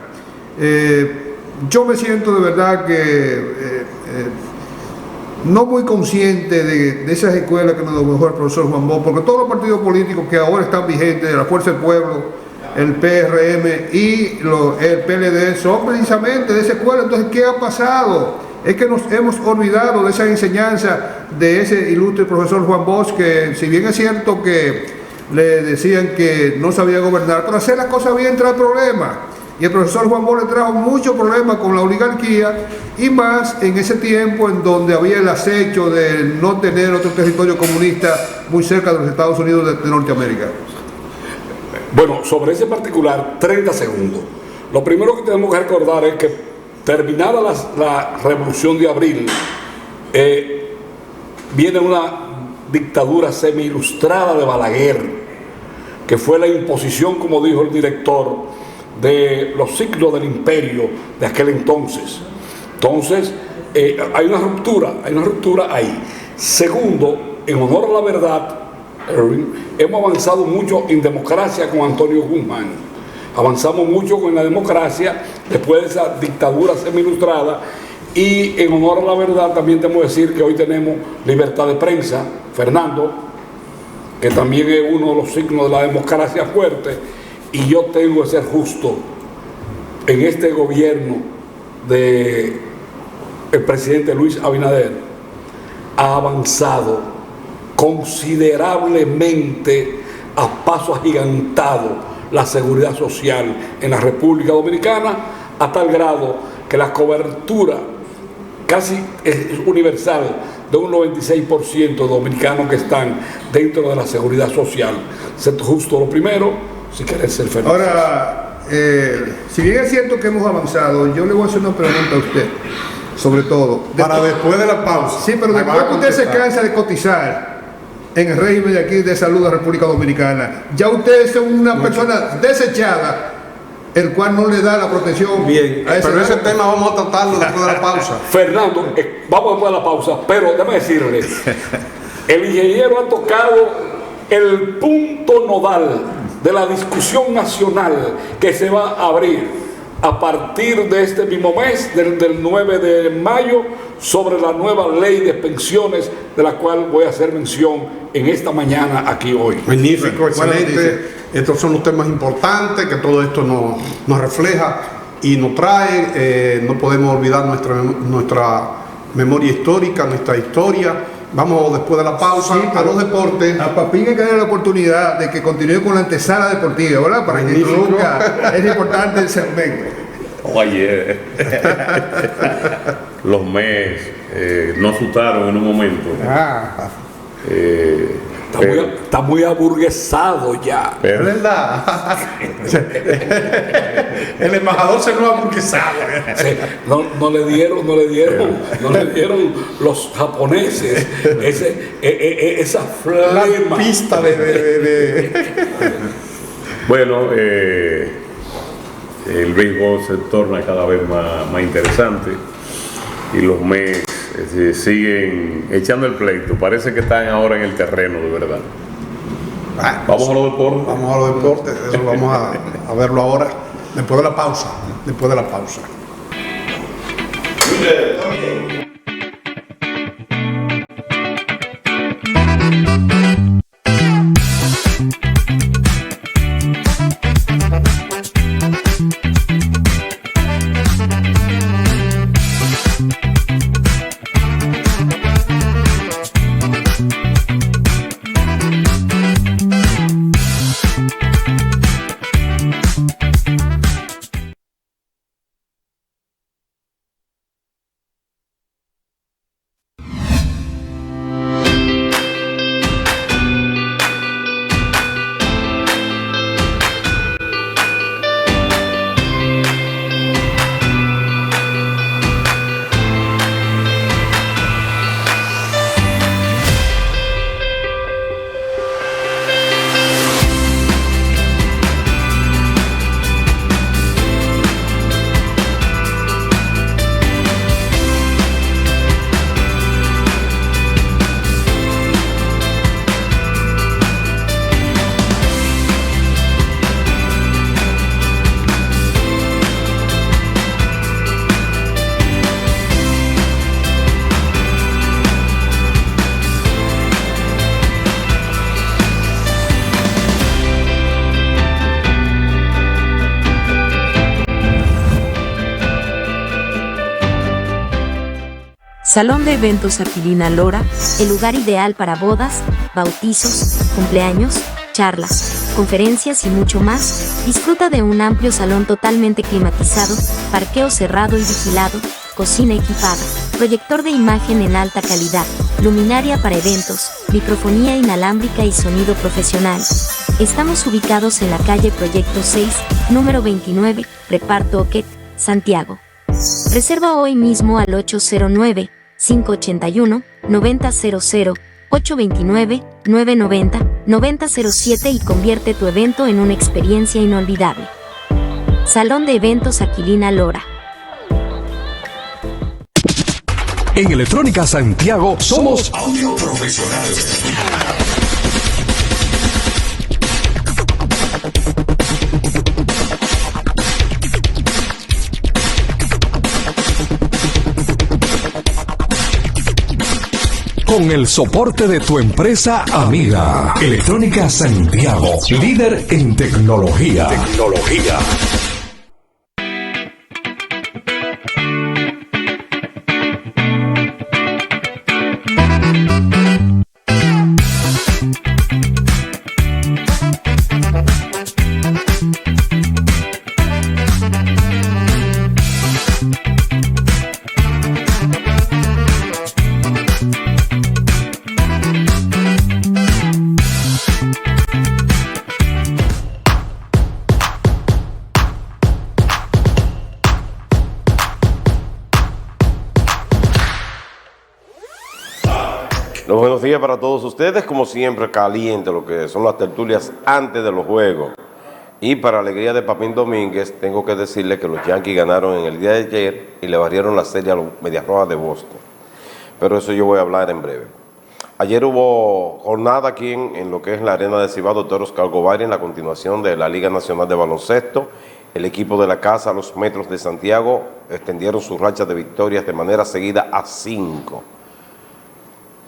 Yo me siento de verdad que no muy consciente de esas escuelas que nos dejó el profesor Juan Bosch, porque todos los partidos políticos que ahora están vigentes, la Fuerza del Pueblo, el PRM y el PLD, son precisamente de esa escuela. Entonces, ¿qué ha pasado? Es que nos hemos olvidado de esa enseñanza de ese ilustre profesor Juan Bosch, que si bien es cierto que le decían que no sabía gobernar, pero hacer las cosas bien trae problemas. Y el profesor Juan Bosch le trajo muchos problemas con la oligarquía, y más en ese tiempo en donde había el acecho de no tener otro territorio comunista muy cerca de los Estados Unidos de Norteamérica. Bueno, sobre ese particular, 30 segundos. Lo primero que tenemos que recordar es que terminada la revolución de abril, viene una dictadura semi-ilustrada de Balaguer, que fue la imposición, como dijo el director, de los siglos del imperio de aquel entonces. Entonces, hay una ruptura ahí. Segundo, en honor a la verdad, hemos avanzado mucho en democracia con Antonio Guzmán. Avanzamos mucho con la democracia después de esa dictadura semi-ilustrada, y en honor a la verdad también tenemos que decir que hoy tenemos libertad de prensa, Fernando, que también es uno de los signos de la democracia fuerte, y yo tengo que ser justo. En este gobierno del presidente Luis Abinader ha avanzado considerablemente, a paso agigantado, la seguridad social en la República Dominicana, a tal grado que la cobertura casi es universal de un 96% de dominicanos que están dentro de la seguridad social. Ser justo lo primero, si querés ser feliz. Ahora, si bien es cierto que hemos avanzado, yo le voy a hacer una pregunta a usted, sobre todo. Para después de la pausa. Sí, pero después que usted se cansa de cotizar en el régimen de aquí de salud de la República Dominicana, ya usted es una persona desechada, el cual no le da la protección. Bien, pero ese tema vamos a tratarlo después de la pausa. Fernando, vamos después de la pausa, pero déjame decirle, el ingeniero ha tocado el punto nodal de la discusión nacional que se va a abrir a partir de este mismo mes, del 9 de mayo, sobre la nueva ley de pensiones, de la cual voy a hacer mención en esta mañana aquí hoy. Magnífico, excelente. Estos son los temas importantes que todo esto nos refleja y nos trae. No podemos olvidar nuestra memoria histórica, nuestra historia. Vamos después de la pausa a los deportes. A Papín hay que darle la oportunidad de que continúe con la antesala deportiva, ¿verdad? Para que nunca es importante el segmento. Oye, los MES no asustaron en un momento. Está muy aburguesado ya. Es verdad. El embajador se lo ha aburguesado. No le dieron los japoneses esa flema. La pista de... Bueno, el béisbol se torna cada vez más interesante y los MES siguen echando el pleito. Parece que están ahora en el terreno de verdad. Vamos a los deportes. Vamos a los deportes. Eso vamos a verlo ahora, después de la pausa. Después de la pausa. Salón de Eventos Aquilina Lora, el lugar ideal para bodas, bautizos, cumpleaños, charlas, conferencias y mucho más. Disfruta de un amplio salón totalmente climatizado, parqueo cerrado y vigilado, cocina equipada, proyector de imagen en alta calidad, luminaria para eventos, microfonía inalámbrica y sonido profesional. Estamos ubicados en la calle Proyecto 6, número 29, Reparto Oquet, Santiago. Reserva hoy mismo al 809-581-9000 829-990-9007 y convierte tu evento en una experiencia inolvidable. Salón de Eventos Aquilina Lora. En Electrónica Santiago somos audio profesional. Con el soporte de tu empresa amiga. Electrónica Santiago, líder en tecnología. Buenos días para todos ustedes, como siempre caliente lo que son las tertulias antes de los juegos. Y para alegría de Papín Domínguez, tengo que decirle que los Yankees ganaron en el día de ayer y le barrieron la serie a los Medias Rojas de Boston. Pero eso yo voy a hablar en breve. Ayer hubo jornada aquí en lo que es la Arena de Cibao Dr. Oscar Govari en la continuación de la Liga Nacional de Baloncesto. El equipo de la casa, los Metros de Santiago, extendieron su racha de victorias de manera seguida a 5.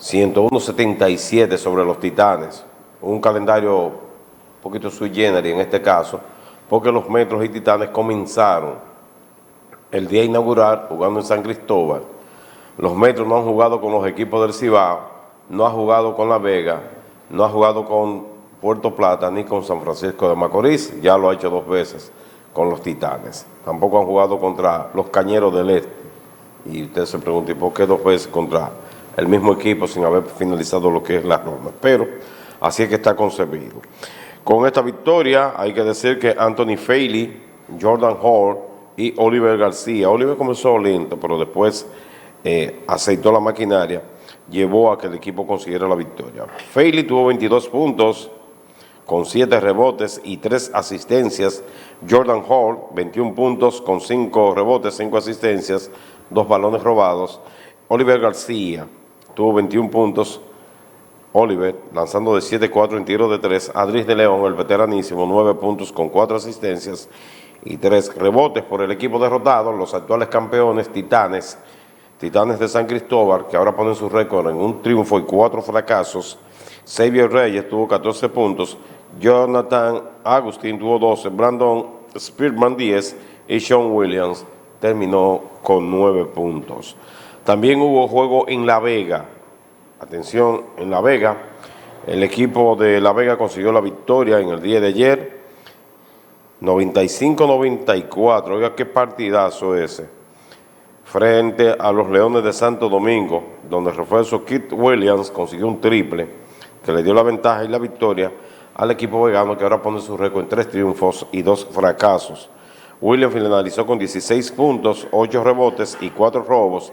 101-77 sobre los Titanes, un calendario un poquito sui generis en este caso, porque los Metros y Titanes comenzaron el día inaugural jugando en San Cristóbal. Los Metros no han jugado con los equipos del Cibao, no ha jugado con La Vega, no ha jugado con Puerto Plata ni con San Francisco de Macorís, ya lo ha hecho 2 veces con los Titanes. Tampoco han jugado contra los Cañeros del Este. Y usted se pregunta, ¿y por qué 2 veces contra el mismo equipo sin haber finalizado lo que es la ronda? Pero así es que está concebido. Con esta victoria hay que decir que Anthony Faley, Jordan Hall y Oliver García. Oliver comenzó lento, pero después aceitó la maquinaria, llevó a que el equipo consiguiera la victoria. Faley tuvo 22 puntos con 7 rebotes y 3 asistencias. Jordan Hall, 21 puntos con 5 rebotes, 5 asistencias, 2 balones robados. Oliver García tuvo 21 puntos, Oliver, lanzando de 7-4 en tiro de 3. Adris de León, el veteranísimo, 9 puntos con 4 asistencias y 3 rebotes por el equipo derrotado, los actuales campeones Titanes de San Cristóbal, que ahora ponen su récord en un triunfo y 4 fracasos. Xavier Reyes tuvo 14 puntos, Jonathan Agustín tuvo 12, Brandon Spearman 10 y Sean Williams terminó con 9 puntos. También hubo juego en La Vega. Atención, en La Vega, el equipo de La Vega consiguió la victoria en el día de ayer, 95-94, oiga qué partidazo ese, frente a los Leones de Santo Domingo, donde el refuerzo Kit Williams consiguió un triple, que le dio la ventaja y la victoria al equipo vegano, que ahora pone su récord en 3 triunfos y 2 fracasos. Williams finalizó con 16 puntos, 8 rebotes y 4 robos.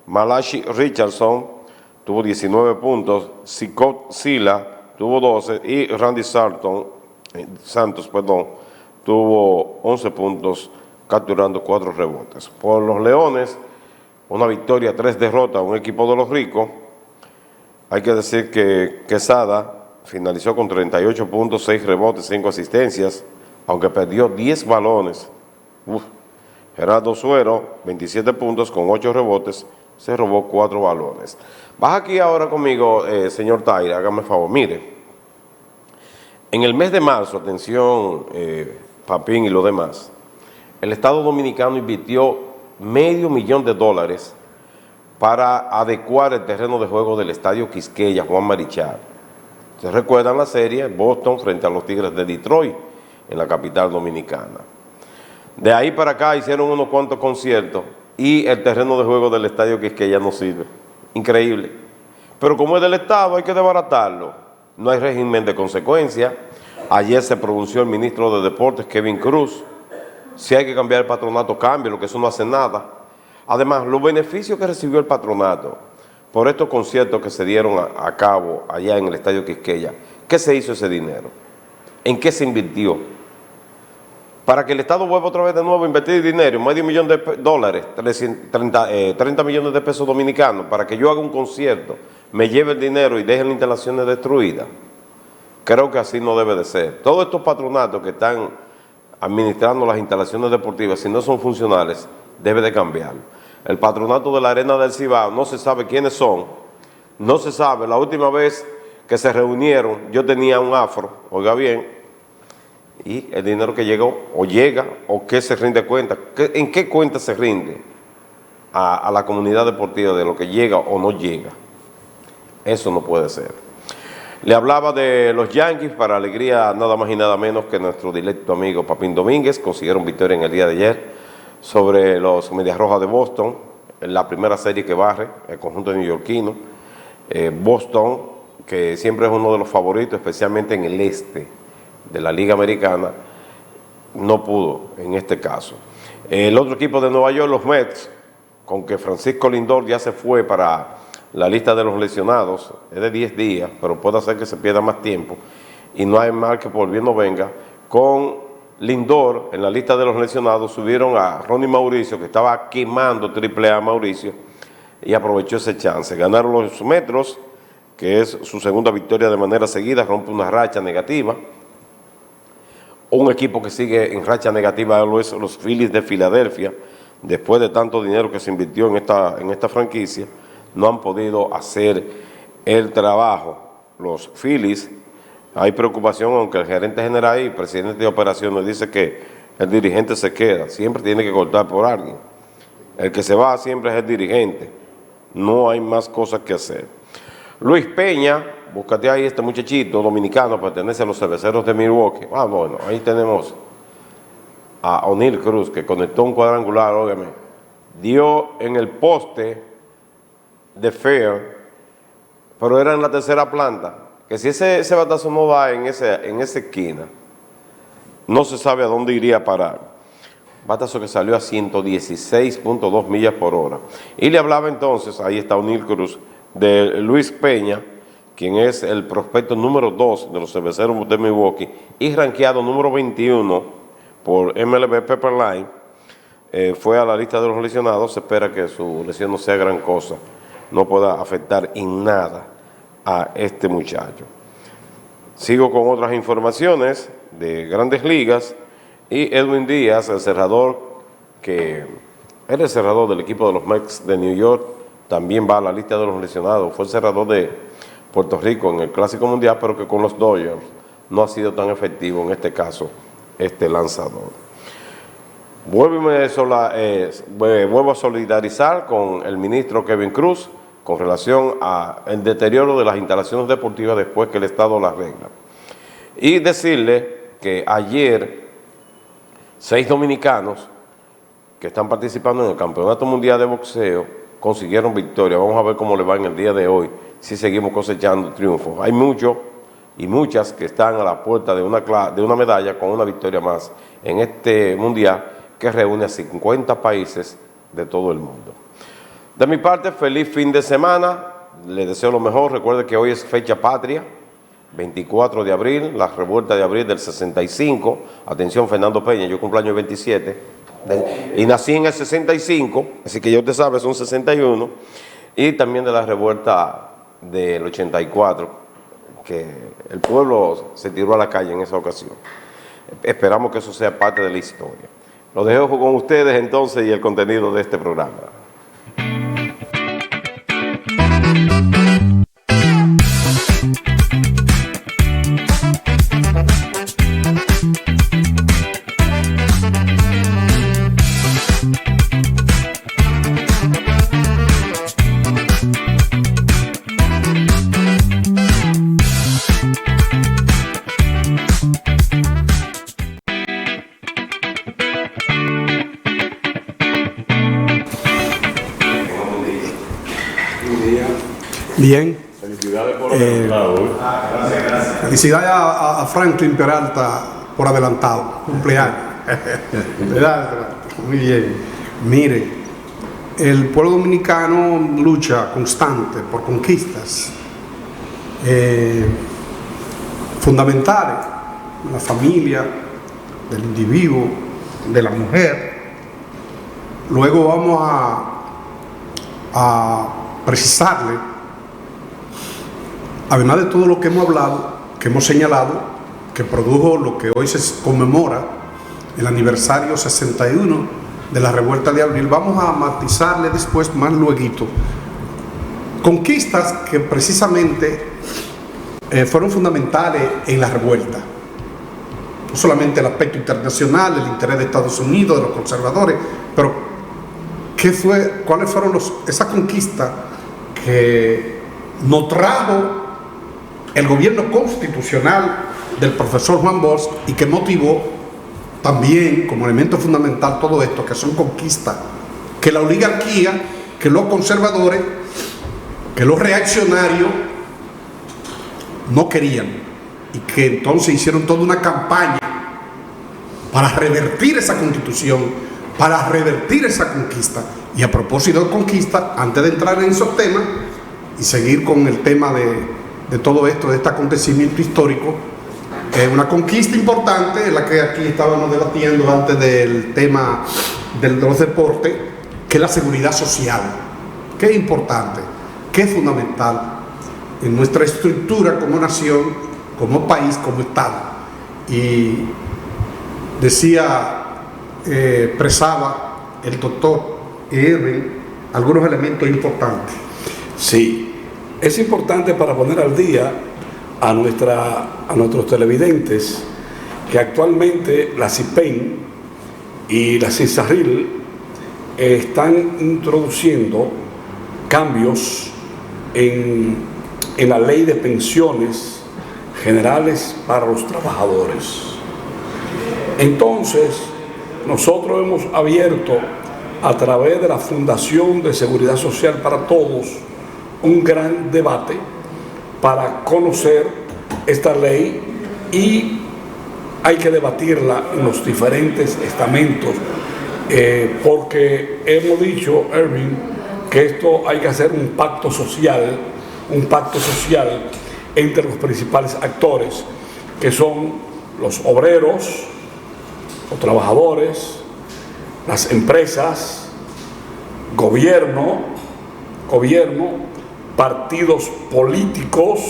Malachi Richardson tuvo 19 puntos, Scott Sila tuvo 12 y Randy Santos tuvo 11 puntos, capturando 4 rebotes. Por los Leones, una victoria, 3 derrotas, un equipo de los ricos. Hay que decir que Quesada finalizó con 38 puntos, 6 rebotes, 5 asistencias, aunque perdió 10 balones. Gerardo Suero, 27 puntos con 8 rebotes, se robó 4 balones. Baja aquí ahora conmigo, señor Taira, hágame favor. Mire, en el mes de marzo, atención, Papín y lo demás, el Estado Dominicano invirtió $500,000 para adecuar el terreno de juego del Estadio Quisqueya Juan Marichal. ¿Se recuerdan la serie? Boston frente a los Tigres de Detroit, en la capital dominicana. De ahí para acá hicieron unos cuantos conciertos y el terreno de juego del Estadio Quisqueya no sirve. Increíble. Pero como es del Estado, hay que desbaratarlo. No hay régimen de consecuencia. Ayer se pronunció el ministro de Deportes, Kevin Cruz. Si hay que cambiar el patronato, cámbialo, que eso no hace nada. Además, los beneficios que recibió el patronato por estos conciertos que se dieron a cabo allá en el Estadio Quisqueya, ¿qué se hizo ese dinero? ¿En qué se invirtió? Para que el Estado vuelva otra vez de nuevo a invertir dinero, $500,000, 30 millones de pesos dominicanos, para que yo haga un concierto, me lleve el dinero y deje las instalaciones destruidas. Creo que así no debe de ser. Todos estos patronatos que están administrando las instalaciones deportivas, si no son funcionales, debe de cambiar. El patronato de la Arena del Cibao, no se sabe quiénes son, no se sabe. La última vez que se reunieron, yo tenía un afro, oiga bien, y el dinero que llegó, o llega, o qué se rinde cuenta, ¿en qué cuenta se rinde a la comunidad deportiva de lo que llega o no llega? Eso no puede ser. Le hablaba de los Yankees, para alegría nada más y nada menos que nuestro directo amigo Papín Domínguez, consiguieron victoria en el día de ayer sobre los Medias Rojas de Boston, en la primera serie que barre el conjunto neoyorquino. Boston, que siempre es uno de los favoritos, especialmente en el este de la Liga Americana, no pudo en este caso. El otro equipo de Nueva York, los Mets, con que Francisco Lindor ya se fue para la lista de los lesionados, es de 10 días, pero puede hacer que se pierda más tiempo, y no hay mal que por bien no venga. Con Lindor en la lista de los lesionados subieron a Ronnie Mauricio, que estaba quemando AAA Mauricio, y aprovechó ese chance. Ganaron los Metros, que es su segunda victoria de manera seguida, rompe una racha negativa. Un equipo que sigue en racha negativa es los Phillies de Filadelfia. Después de tanto dinero que se invirtió en esta franquicia, no han podido hacer el trabajo. Los Phillies, hay preocupación, aunque el gerente general y presidente de operaciones dice que el dirigente se queda, siempre tiene que cortar por alguien. El que se va siempre es el dirigente, no hay más cosas que hacer. Luis Peña, búscate ahí este muchachito dominicano, pertenece a los Cerveceros de Milwaukee. Bueno, ahí tenemos a O'Neill Cruz, que conectó un cuadrangular, óigame, dio en el poste de Fair, pero era en la tercera planta, que si ese batazo no da en esa esquina, no se sabe a dónde iría a parar. Batazo que salió a 116.2 millas por hora. Y le hablaba entonces, ahí está O'Neill Cruz, de Luis Peña, quien es el prospecto número 2 de los Cerveceros de Milwaukee y rankeado número 21 por MLB Pepperline. Fue a la lista de los lesionados. Se espera que su lesión no sea gran cosa, no pueda afectar en nada a este muchacho. Sigo con otras informaciones de Grandes Ligas, y Edwin Díaz, el cerrador, que era el cerrador del equipo de los Mets de New York, también va a la lista de los lesionados. Fue el cerrador de Puerto Rico en el Clásico Mundial, pero que con los Dodgers no ha sido tan efectivo en este caso, este lanzador. Vuelvo a solidarizar con el ministro Kevin Cruz con relación al deterioro de las instalaciones deportivas después que el Estado las arregla. Y decirle que ayer 6 dominicanos que están participando en el Campeonato Mundial de Boxeo consiguieron victoria. Vamos a ver cómo le va en el día de hoy, si seguimos cosechando triunfos. Hay muchos y muchas que están a la puerta de una medalla con una victoria más en este mundial que reúne a 50 países de todo el mundo. De mi parte, feliz fin de semana, les deseo lo mejor. Recuerde que hoy es fecha patria, 24 de abril, la revuelta de abril del 65. Atención, Fernando Peña, yo cumplo año 27 y nací en el 65, así que ya usted sabe, son 61. Y también de la revuelta del 84, que el pueblo se tiró a la calle en esa ocasión. Esperamos que eso sea parte de la historia. Lo dejo con ustedes entonces y el contenido de este programa. Bien. Felicidades por adelantado. Felicidades a Franklin Peralta por adelantado. Cumpleaños. ¿Verdad? Muy bien. Miren, el pueblo dominicano lucha constante por conquistas fundamentales, la familia, del individuo, de la mujer. Luego vamos a precisarle, además de todo lo que hemos hablado, que hemos señalado, que produjo lo que hoy se conmemora, el aniversario 61 de la revuelta de abril, vamos a matizarle después, más lueguito, conquistas que precisamente fueron fundamentales en la revuelta. No solamente el aspecto internacional, el interés de Estados Unidos, de los conservadores, pero ¿cuáles fueron esas conquistas que nos trajo el gobierno constitucional del profesor Juan Bosch y que motivó también como elemento fundamental todo esto, que son conquistas que la oligarquía, que los conservadores, que los reaccionarios no querían, y que entonces hicieron toda una campaña para revertir esa constitución, para revertir esa conquista? Y a propósito de conquista, antes de entrar en esos temas y seguir con el tema de todo esto, de este acontecimiento histórico, una conquista importante, en la que aquí estábamos debatiendo antes del tema de los deportes, que es la seguridad social, que es importante, que es fundamental en nuestra estructura como nación, como país, como Estado. Y expresaba el doctor Irving algunos elementos importantes. Sí, es importante para poner al día a nuestros televidentes que actualmente la CIPEN y la CISARRIL están introduciendo cambios en la ley de pensiones generales para los trabajadores. Entonces, nosotros hemos abierto a través de la Fundación de Seguridad Social para Todos un gran debate para conocer esta ley, y hay que debatirla en los diferentes estamentos, porque hemos dicho, Irving, que esto hay que hacer un pacto social entre los principales actores, que son los obreros, los trabajadores, las empresas, gobierno, partidos políticos,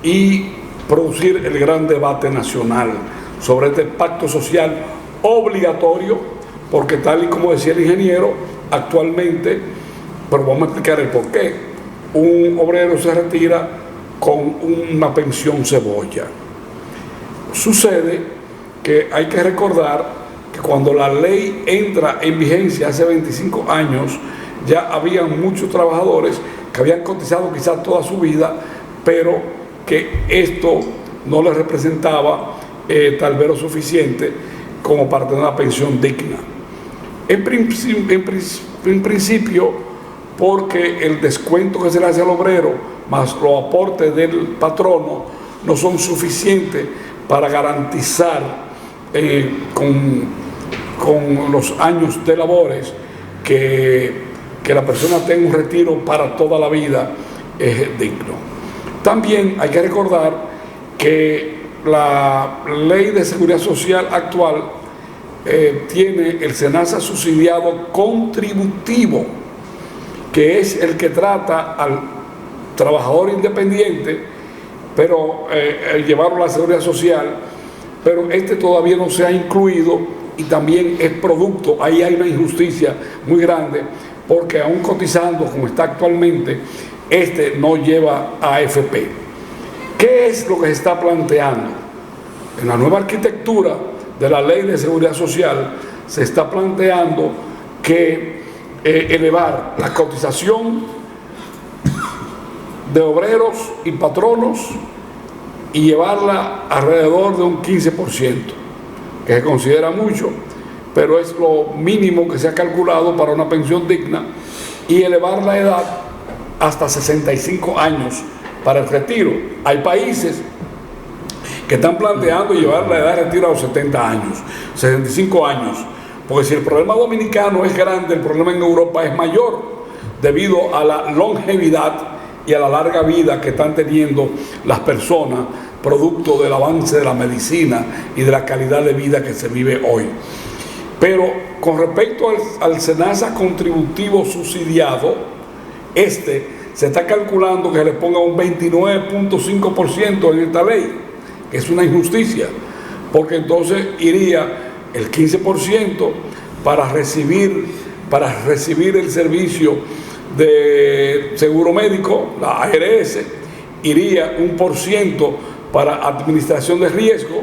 y producir el gran debate nacional sobre este pacto social obligatorio, porque tal y como decía el ingeniero, actualmente, pero vamos a explicar el porqué, un obrero se retira con una pensión cebolla. Sucede que hay que recordar que cuando la ley entra en vigencia hace 25 años, ya había muchos trabajadores que habían cotizado quizás toda su vida, pero que esto no les representaba tal vez lo suficiente como para tener una pensión digna. En principio, porque el descuento que se le hace al obrero más los aportes del patrono no son suficientes para garantizar con los años de labores que la persona tenga un retiro para toda la vida digno. También hay que recordar que la ley de seguridad social actual tiene el SENASA subsidiado contributivo, que es el que trata al trabajador independiente, pero llevarlo a la seguridad social, pero este todavía no se ha incluido, y también es producto, ahí hay una injusticia muy grande, porque aún cotizando como está actualmente, este no lleva a AFP. ¿Qué es lo que se está planteando? En la nueva arquitectura de la Ley de Seguridad Social se está planteando que elevar la cotización de obreros y patronos y llevarla alrededor de un 15%, que se considera mucho, pero es lo mínimo que se ha calculado para una pensión digna, y elevar la edad hasta 65 años para el retiro. Hay países que están planteando llevar la edad de retiro a los 70 años, 65 años, Porque si el problema dominicano es grande, el problema en Europa es mayor, debido a la longevidad y a la larga vida que están teniendo las personas, producto del avance de la medicina y de la calidad de vida que se vive hoy. Pero con respecto al SENASA contributivo subsidiado, se está calculando que se le ponga un 29.5% en esta ley, que es una injusticia, porque entonces iría el 15% para recibir el servicio de seguro médico, la ARS, iría 1% para administración de riesgo,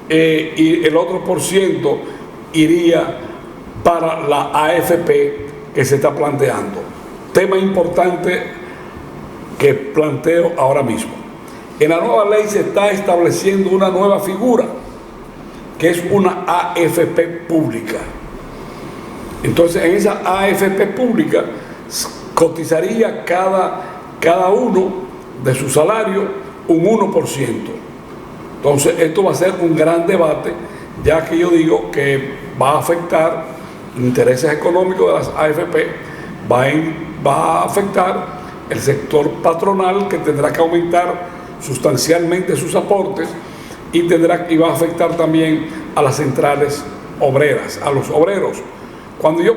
y el otro % iría para la AFP que se está planteando. Tema importante que planteo ahora mismo. En la nueva ley se está estableciendo una nueva figura, que es una AFP pública. Entonces, en esa AFP pública cotizaría cada uno de su salario un 1%. Entonces, esto va a ser un gran debate, ya que yo digo que va a afectar intereses económicos de las AFP, va a afectar el sector patronal, que tendrá que aumentar sustancialmente sus aportes, y va a afectar también a las centrales obreras, a los obreros. Cuando yo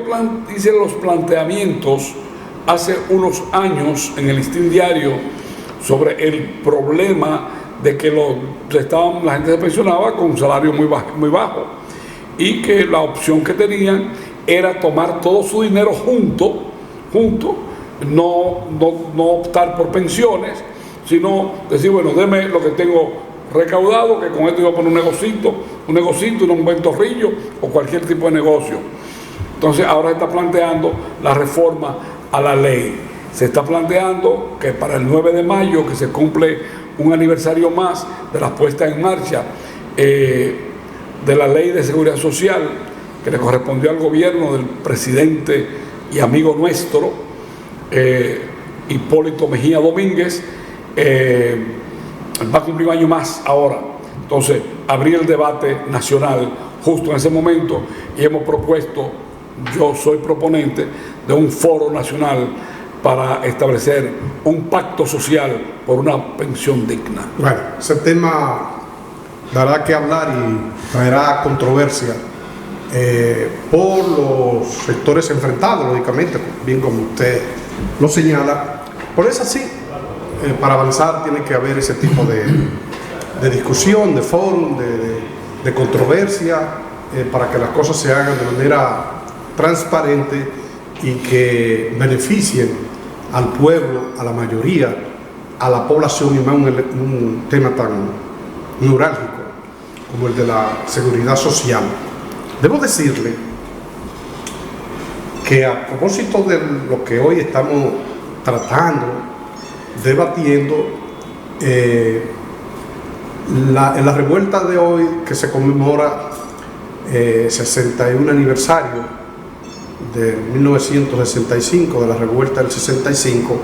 hice los planteamientos hace unos años en el Listín Diario sobre el problema de que la gente se pensionaba con un salario muy bajo, y que la opción que tenían era tomar todo su dinero junto, no optar por pensiones, sino decir, bueno, deme lo que tengo recaudado, que con esto iba a poner un negocito, un ventorrillo o cualquier tipo de negocio. Entonces ahora se está planteando la reforma a la ley. Se está planteando que para el 9 de mayo, que se cumple un aniversario más de la puesta en marcha de la Ley de Seguridad Social, que le correspondió al gobierno del presidente y amigo nuestro, Hipólito Mejía Domínguez, va a cumplir un año más ahora. Entonces, abrir el debate nacional justo en ese momento, y hemos propuesto, yo soy proponente de un foro nacional para establecer un pacto social por una pensión digna. Bueno, ese tema dará que hablar y traerá controversia por los sectores enfrentados, lógicamente, bien como usted lo señala. Por eso sí, para avanzar tiene que haber ese tipo de discusión, de foro, de controversia, para que las cosas se hagan de manera transparente y que beneficien al pueblo, a la mayoría, a la población, y más un tema tan neurálgico como el de la seguridad social. Debo decirle que a propósito de lo que hoy estamos tratando, debatiendo, en la revuelta de hoy, que se conmemora 61 aniversario de 1965, de la revuelta del 65,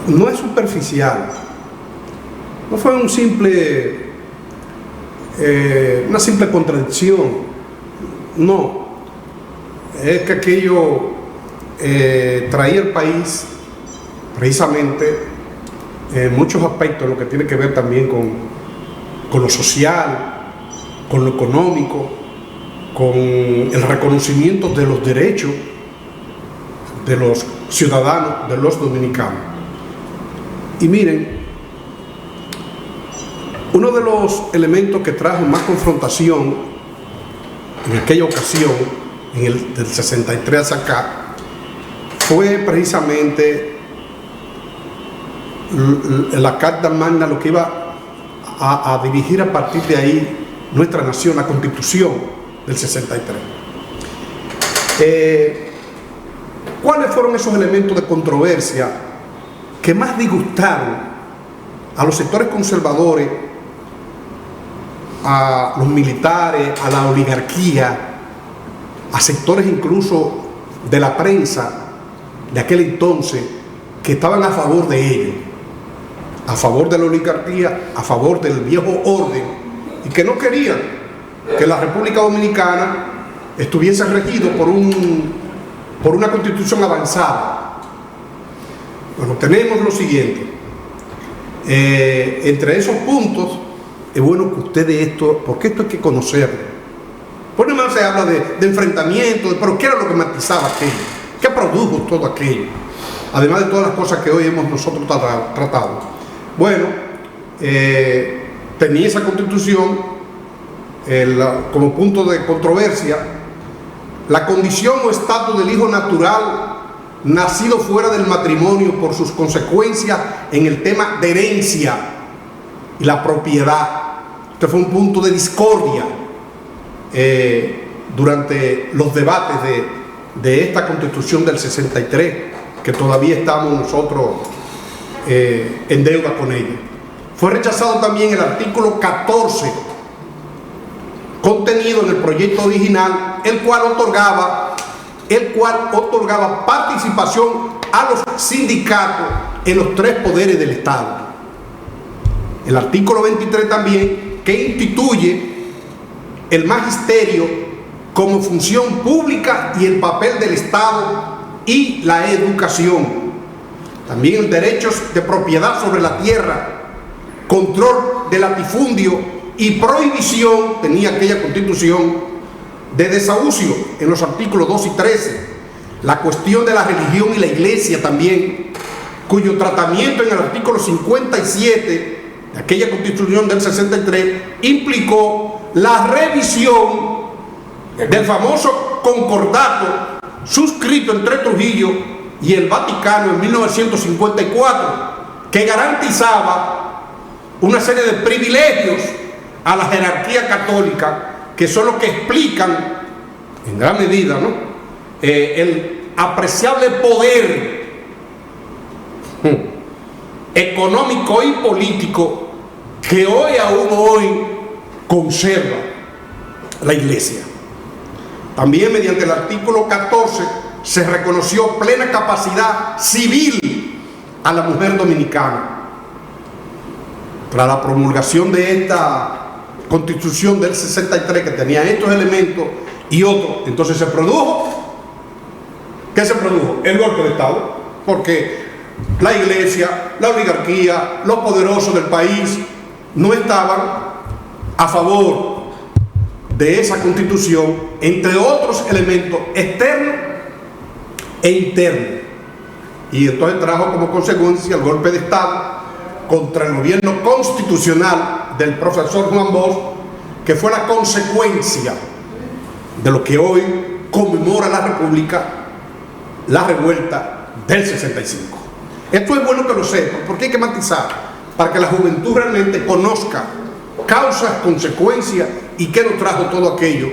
no es superficial, no fue una simple contradicción, no, es que aquello traía el país precisamente en muchos aspectos, lo que tiene que ver también con lo social, con lo económico, con el reconocimiento de los derechos de los ciudadanos, de los dominicanos. Y miren, uno de los elementos que trajo más confrontación en aquella ocasión, del 63 hacia acá, fue precisamente la Carta Magna, lo que iba a dirigir a partir de ahí nuestra nación, la Constitución del 63. ¿Cuáles fueron esos elementos de controversia que más disgustaron a los sectores conservadores, a los militares, a la oligarquía, a sectores incluso de la prensa de aquel entonces, que estaban a favor de ello, a favor de la oligarquía, a favor del viejo orden, y que no querían que la República Dominicana estuviese regido por una constitución avanzada. Bueno, tenemos lo siguiente. Entre esos puntos, es bueno que ustedes esto, porque esto hay que conocerlo. Por lo menos se habla de enfrentamiento, pero ¿qué era lo que matizaba aquello? ¿Qué produjo todo aquello? Además de todas las cosas que hoy hemos nosotros tratado. Bueno, tenía esa constitución como punto de controversia la condición o estatus del hijo natural nacido fuera del matrimonio por sus consecuencias en el tema de herencia y la propiedad. Este fue un punto de discordia durante los debates de esta constitución del 63, que todavía estamos nosotros en deuda con ella. Fue rechazado también el artículo 14 contenido en el proyecto original, el cual otorgaba participación a los sindicatos en los 3 poderes del Estado. El artículo 23 también, que instituye el magisterio como función pública y el papel del Estado y la educación. También el derecho de propiedad sobre la tierra, control del latifundio y prohibición, tenía aquella constitución, de desahucio en los artículos 2 y 13. La cuestión de la religión y la iglesia también, cuyo tratamiento en el artículo 57 de aquella constitución del 63 implicó la revisión del famoso concordato suscrito entre Trujillo y el Vaticano en 1954, que garantizaba una serie de privilegios a la jerarquía católica, que son los que explican en gran medida, ¿no?, el apreciable poder económico y político que aún hoy conserva la Iglesia. También mediante el artículo 14 se reconoció plena capacidad civil a la mujer dominicana. Tras la promulgación de esta constitución del 63, que tenía estos elementos y otros, entonces se produjo, ¿qué se produjo? El golpe de Estado, porque la Iglesia, la oligarquía, los poderosos del país no estaban a favor de esa constitución, entre otros elementos externos e internos, y entonces trajo como consecuencia el golpe de Estado contra el gobierno constitucional del profesor Juan Bosch, que fue la consecuencia de lo que hoy conmemora la República, la revuelta del 65. Esto es bueno que lo sepan, porque hay que matizar, para que la juventud realmente conozca causas, consecuencias y qué nos trajo todo aquello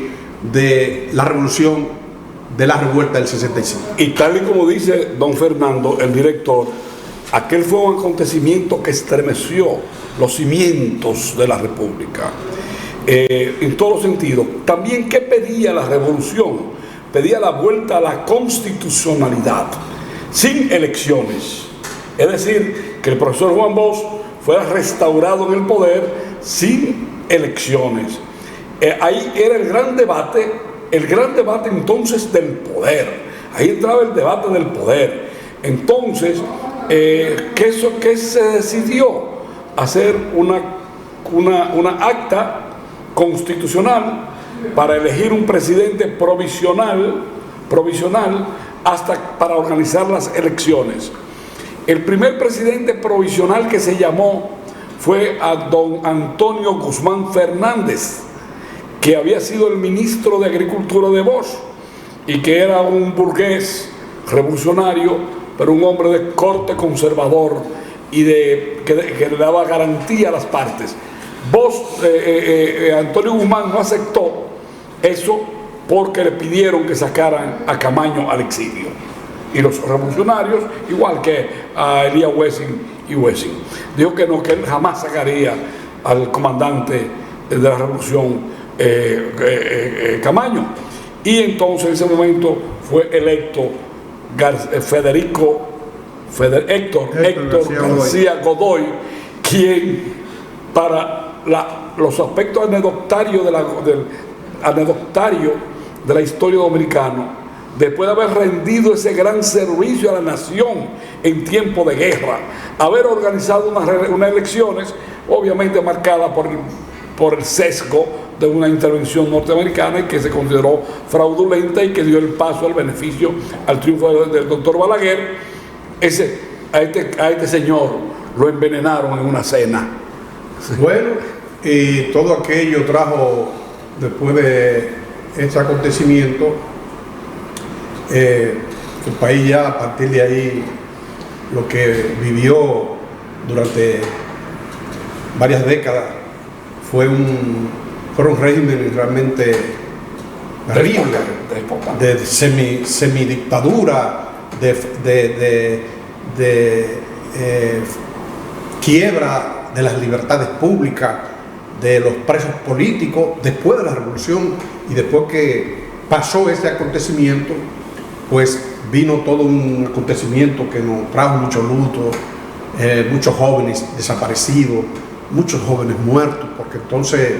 de la revolución, de la revuelta del 65. Y tal y como dice don Fernando, el director, aquel fue un acontecimiento que estremeció los cimientos de la República, en todos los sentidos. También, ¿qué pedía la revolución? Pedía la vuelta a la constitucionalidad, sin elecciones. Es decir, que el profesor Juan Bosch fuera restaurado en el poder sin elecciones. Ahí era el gran debate entonces del poder. Ahí entraba el debate del poder. Entonces, ¿qué se decidió? Hacer una acta constitucional para elegir un presidente provisional hasta para organizar las elecciones. El primer presidente provisional que se llamó fue a don Antonio Guzmán Fernández, que había sido el ministro de Agricultura de Bosch y que era un burgués revolucionario, pero un hombre de corte conservador y que le daba garantía a las partes. Antonio Guzmán no aceptó eso porque le pidieron que sacaran a Camaño al exilio. Y los revolucionarios, igual que a Elías Wessing, dijo que no, que él jamás sacaría al comandante de la revolución, Camaño. Y entonces en ese momento fue electo Héctor García Godoy, quien para los aspectos anecdotarios de la historia dominicana, después de haber rendido ese gran servicio a la nación en tiempo de guerra, haber organizado unas elecciones obviamente marcadas por el sesgo de una intervención norteamericana y que se consideró fraudulenta y que dio el paso al beneficio, al triunfo del doctor Balaguer. A este señor lo envenenaron en una cena. Bueno, y todo aquello trajo, después de ese acontecimiento, el país ya a partir de ahí, lo que vivió durante varias décadas fueron regímenes realmente terribles, de semidictadura, de quiebra de las libertades públicas, de los presos políticos, después de la revolución y después que pasó ese acontecimiento, pues vino todo un acontecimiento que nos trajo mucho luto, muchos jóvenes desaparecidos, muchos jóvenes muertos, porque entonces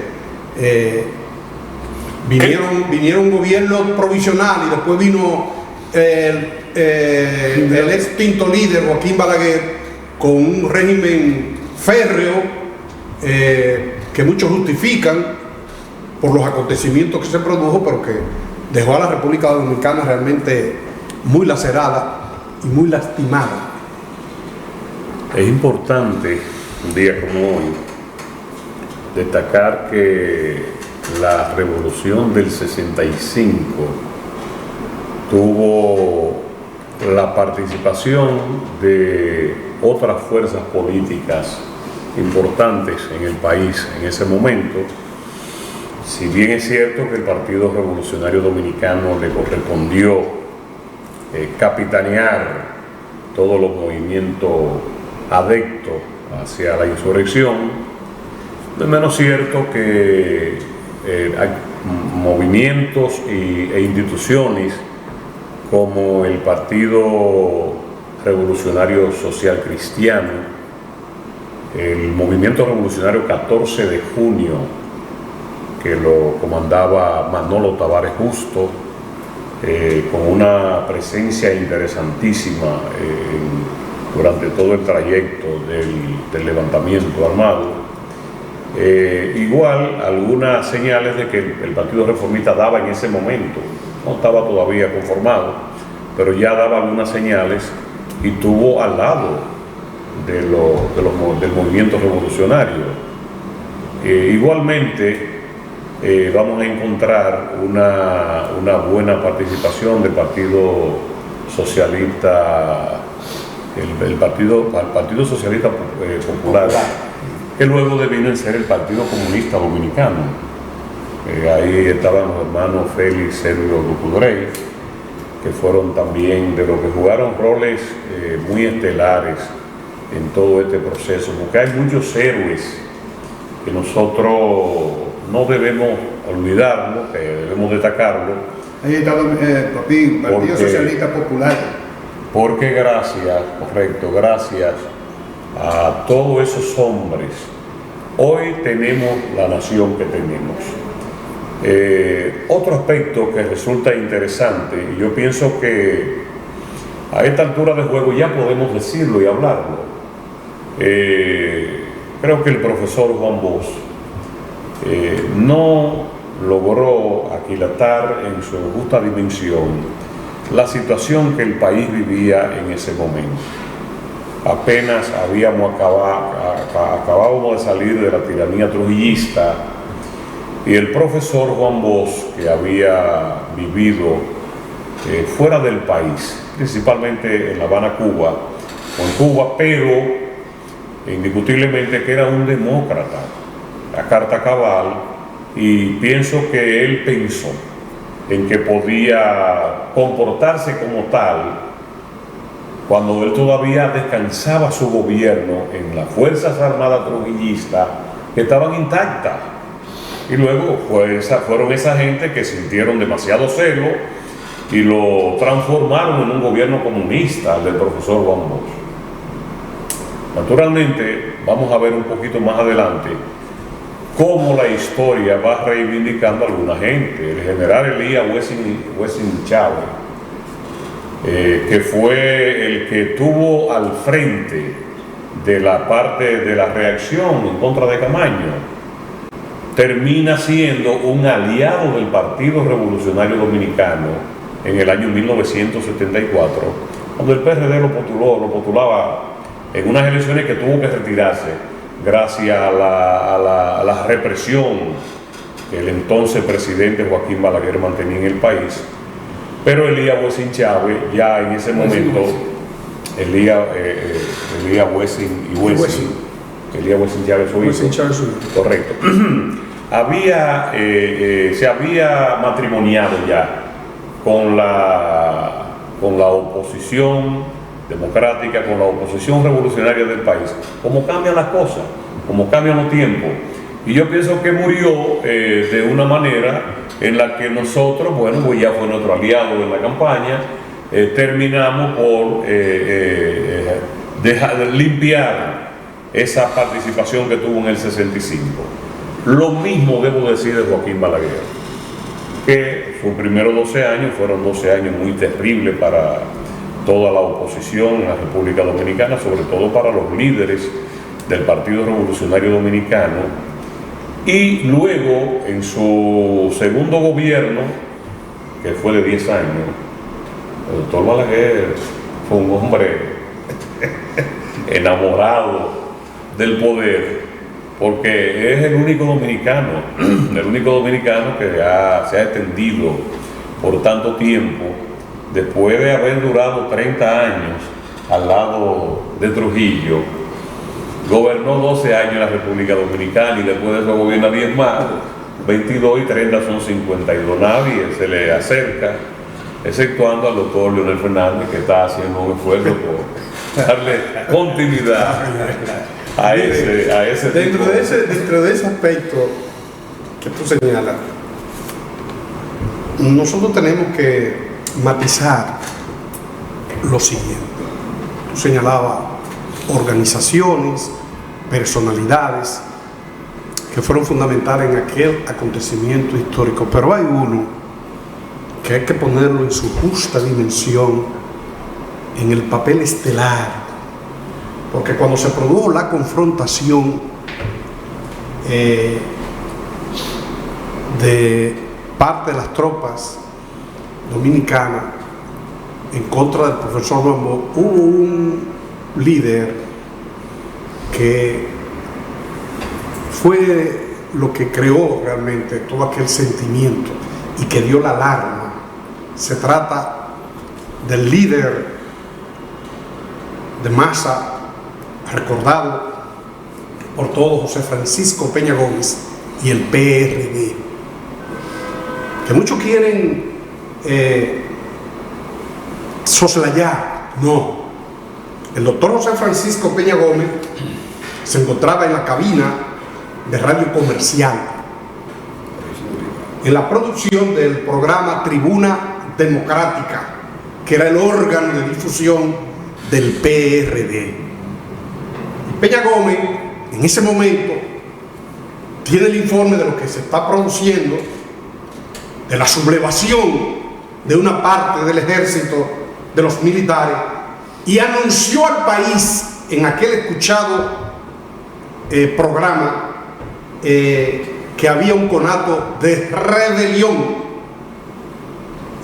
vinieron un gobierno provisional y después vino el extinto líder Joaquín Balaguer con un régimen férreo que muchos justifican por los acontecimientos que se produjo, pero que dejó a la República Dominicana realmente muy lacerada y muy lastimada. Es importante, un día como hoy, destacar que la revolución del 65 tuvo la participación de otras fuerzas políticas importantes en el país en ese momento. Si bien es cierto que el Partido Revolucionario Dominicano le correspondió capitanear todos los movimientos adeptos hacia la insurrección, no es menos cierto que hay movimientos e instituciones como el Partido Revolucionario Social Cristiano, el Movimiento Revolucionario 14 de Junio, que lo comandaba Manolo Tavares Justo, con una presencia interesantísima durante todo el trayecto del levantamiento armado. Igual algunas señales de que el Partido Reformista daba en ese momento, no estaba todavía conformado, pero ya daba algunas señales y tuvo al lado del movimiento revolucionario. Igualmente vamos a encontrar una buena participación del Partido Socialista, el Partido Socialista Popular, que luego devino en ser el Partido Comunista Dominicano. Ahí estaban los hermanos Félix, Sergio Ducudrey, que fueron también de los que jugaron roles muy estelares en todo este proceso, porque hay muchos héroes que nosotros no debemos olvidarlo, que debemos destacarlo. Ahí está el Partido Socialista Popular. Porque gracias a todos esos hombres, hoy tenemos la nación que tenemos. Otro aspecto que resulta interesante, y yo pienso que a esta altura del juego ya podemos decirlo y hablarlo, creo que el profesor Juan Bosch no logró aquilatar en su justa dimensión la situación que el país vivía en ese momento. Apenas acabábamos de salir de la tiranía trujillista y el profesor Juan Bosch, que había vivido fuera del país, principalmente en La Habana, Cuba, pero indiscutiblemente que era un demócrata, a carta cabal, y pienso que él pensó en que podía comportarse como tal cuando él todavía descansaba su gobierno en las Fuerzas Armadas trujillistas que estaban intactas. Y luego fueron esa gente que sintieron demasiado celo y lo transformaron en un gobierno comunista, el del profesor Juan Bosch. Naturalmente, vamos a ver un poquito más adelante cómo la historia va reivindicando a alguna gente. El general Elías Wessing Chávez, que fue el que estuvo al frente de la parte de la reacción en contra de Camaño, termina siendo un aliado del Partido Revolucionario Dominicano en el año 1974, cuando el PRD lo postulaba en unas elecciones que tuvo que retirarse gracias a la represión que el entonces presidente Joaquín Balaguer mantenía en el país. Pero Elías Wessing Chávez, ya en ese momento, Elías Wessing Chávez, su hijo, correcto, se había matrimoniado ya con la oposición democrática, con la oposición revolucionaria del país. Cómo cambian las cosas, cómo cambian los tiempos. Y yo pienso que murió de una manera en la que nosotros, bueno, pues ya fue nuestro aliado en la campaña, terminamos por limpiar esa participación que tuvo en el 65. Lo mismo debo decir de Joaquín Balaguer, que sus primeros 12 años fueron 12 años muy terribles para toda la oposición en la República Dominicana, sobre todo para los líderes del Partido Revolucionario Dominicano. Y luego, en su segundo gobierno, que fue de 10 años, el doctor Balaguer fue un hombre enamorado del poder, porque es el único dominicano que se ha extendido por tanto tiempo, después de haber durado 30 años al lado de Trujillo. Gobernó 12 años en la República Dominicana y después de eso gobierna 10 más, 22 y 30 son 52. Nadie se le acerca, exceptuando al doctor Leonel Fernández, que está haciendo un esfuerzo por darle continuidad a ese dentro de ese aspecto que tú señalas, nosotros tenemos que matizar lo siguiente. Tú señalabas organizaciones, personalidades que fueron fundamentales en aquel acontecimiento histórico, pero hay uno que hay que ponerlo en su justa dimensión, en el papel estelar, porque cuando se produjo la confrontación de parte de las tropas dominicanas en contra del profesor Luambo, hubo un líder que fue lo que creó realmente todo aquel sentimiento y que dio la alarma. Se trata del líder de masa recordado por todos, José Francisco Peña Gómez y el PRD, que muchos quieren soslayar. No, el doctor José Francisco Peña Gómez se encontraba en la cabina de Radio Comercial, en la producción del programa Tribuna Democrática, que era el órgano de difusión del PRD. Y Peña Gómez, en ese momento, tiene el informe de lo que se está produciendo, de la sublevación de una parte del ejército, de los militares, y anunció al país en aquel escuchado programa que había un conato de rebelión,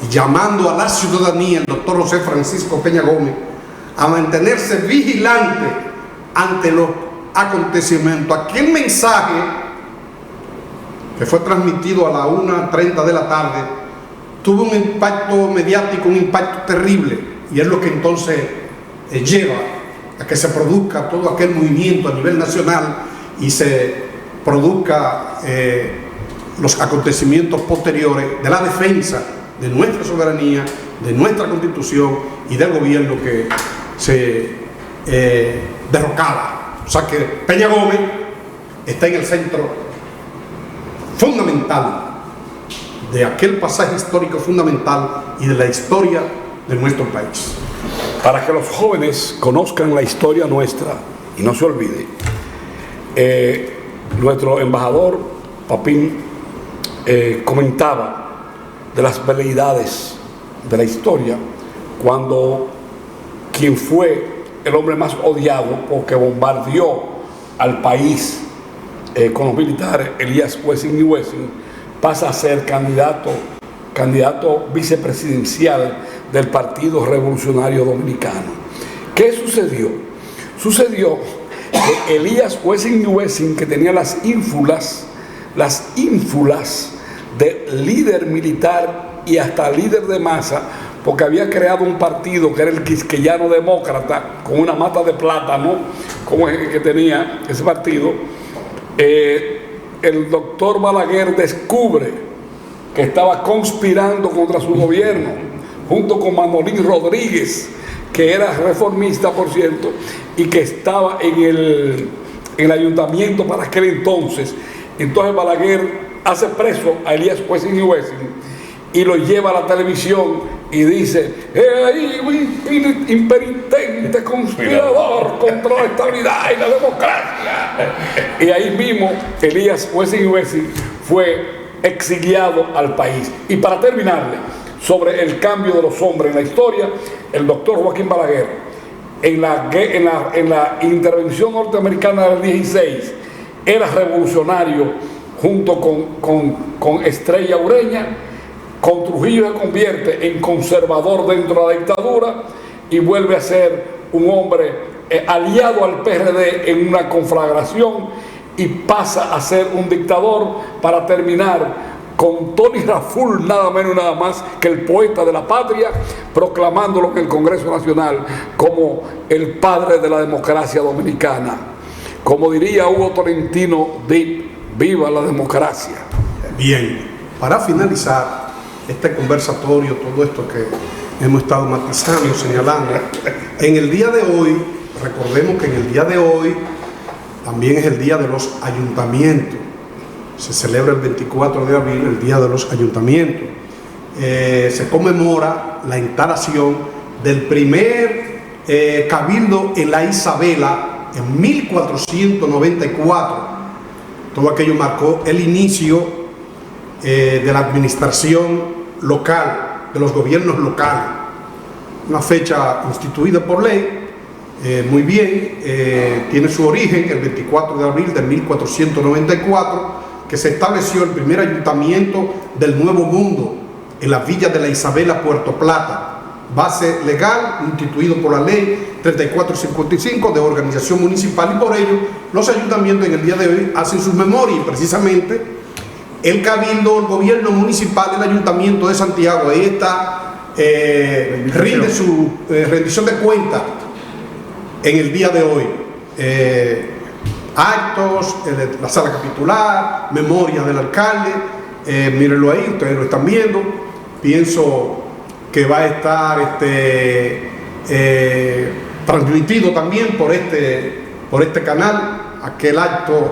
y llamando a la ciudadanía, el doctor José Francisco Peña Gómez, a mantenerse vigilante ante los acontecimientos. Aquel mensaje, que fue transmitido a la 1:30 de la tarde, tuvo un impacto mediático, un impacto terrible, y es lo que entonces lleva a que se produzca todo aquel movimiento a nivel nacional y se produzca los acontecimientos posteriores de la defensa de nuestra soberanía, de nuestra constitución y del gobierno que se derrocaba. O sea que Peña Gómez está en el centro fundamental de aquel pasaje histórico fundamental y de la historia de nuestro país. Para que los jóvenes conozcan la historia nuestra y no se olvide, nuestro embajador Papín comentaba de las veleidades de la historia cuando quien fue el hombre más odiado porque bombardeó al país con los militares, Elías Wessing y Wessing, pasa a ser candidato vicepresidencial del Partido Revolucionario Dominicano. ¿Qué sucedió? Sucedió que Elías Wessing y Wessing, que tenía las ínfulas de líder militar y hasta líder de masa, porque había creado un partido que era el Quisqueyano Demócrata, con una mata de plátano, como es el que tenía ese partido. El doctor Balaguer descubre que estaba conspirando contra su gobierno, junto con Manolín Rodríguez, que era reformista, por cierto, y que estaba en el ayuntamiento para aquel entonces. Entonces Balaguer hace preso a Elías Wessing y Wessing y lo lleva a la televisión y dice: ahí un impenitente conspirador contra la estabilidad y la democracia. Y ahí mismo Elías Wessing y Wessing fue exiliado al país. Y para terminarle, sobre el cambio de los hombres en la historia, el doctor Joaquín Balaguer, en la intervención norteamericana del 16, era revolucionario junto con Estrella Ureña. Con Trujillo se convierte en conservador dentro de la dictadura y vuelve a ser un hombre aliado al PRD en una conflagración y pasa a ser un dictador para terminar con Tony Raful, nada menos y nada más que el poeta de la patria, proclamándolo en el Congreso Nacional como el padre de la democracia dominicana. Como diría Hugo Tolentino Dip, ¡viva la democracia! Bien, para finalizar este conversatorio, todo esto que hemos estado matizando, señalando, en el día de hoy, recordemos que en el día de hoy también es el día de los ayuntamientos. Se celebra el 24 de abril, el Día de los Ayuntamientos. Se conmemora la instalación del primer cabildo en la Isabela en 1494. Todo aquello marcó el inicio de la administración local, de los gobiernos locales. Una fecha instituida por ley, muy bien, tiene su origen el 24 de abril de 1494, que se estableció el primer ayuntamiento del Nuevo Mundo en la villa de la Isabela, Puerto Plata, base legal instituido por la ley 3455 de organización municipal, y por ello los ayuntamientos en el día de hoy hacen sus memorias. Y precisamente el cabildo, el gobierno municipal, el ayuntamiento de Santiago, ahí está, rinde su rendición de cuentas en el día de hoy. Actos, la sala capitular, memoria del alcalde, mírenlo ahí, ustedes lo están viendo. Pienso que va a estar transmitido también por este canal,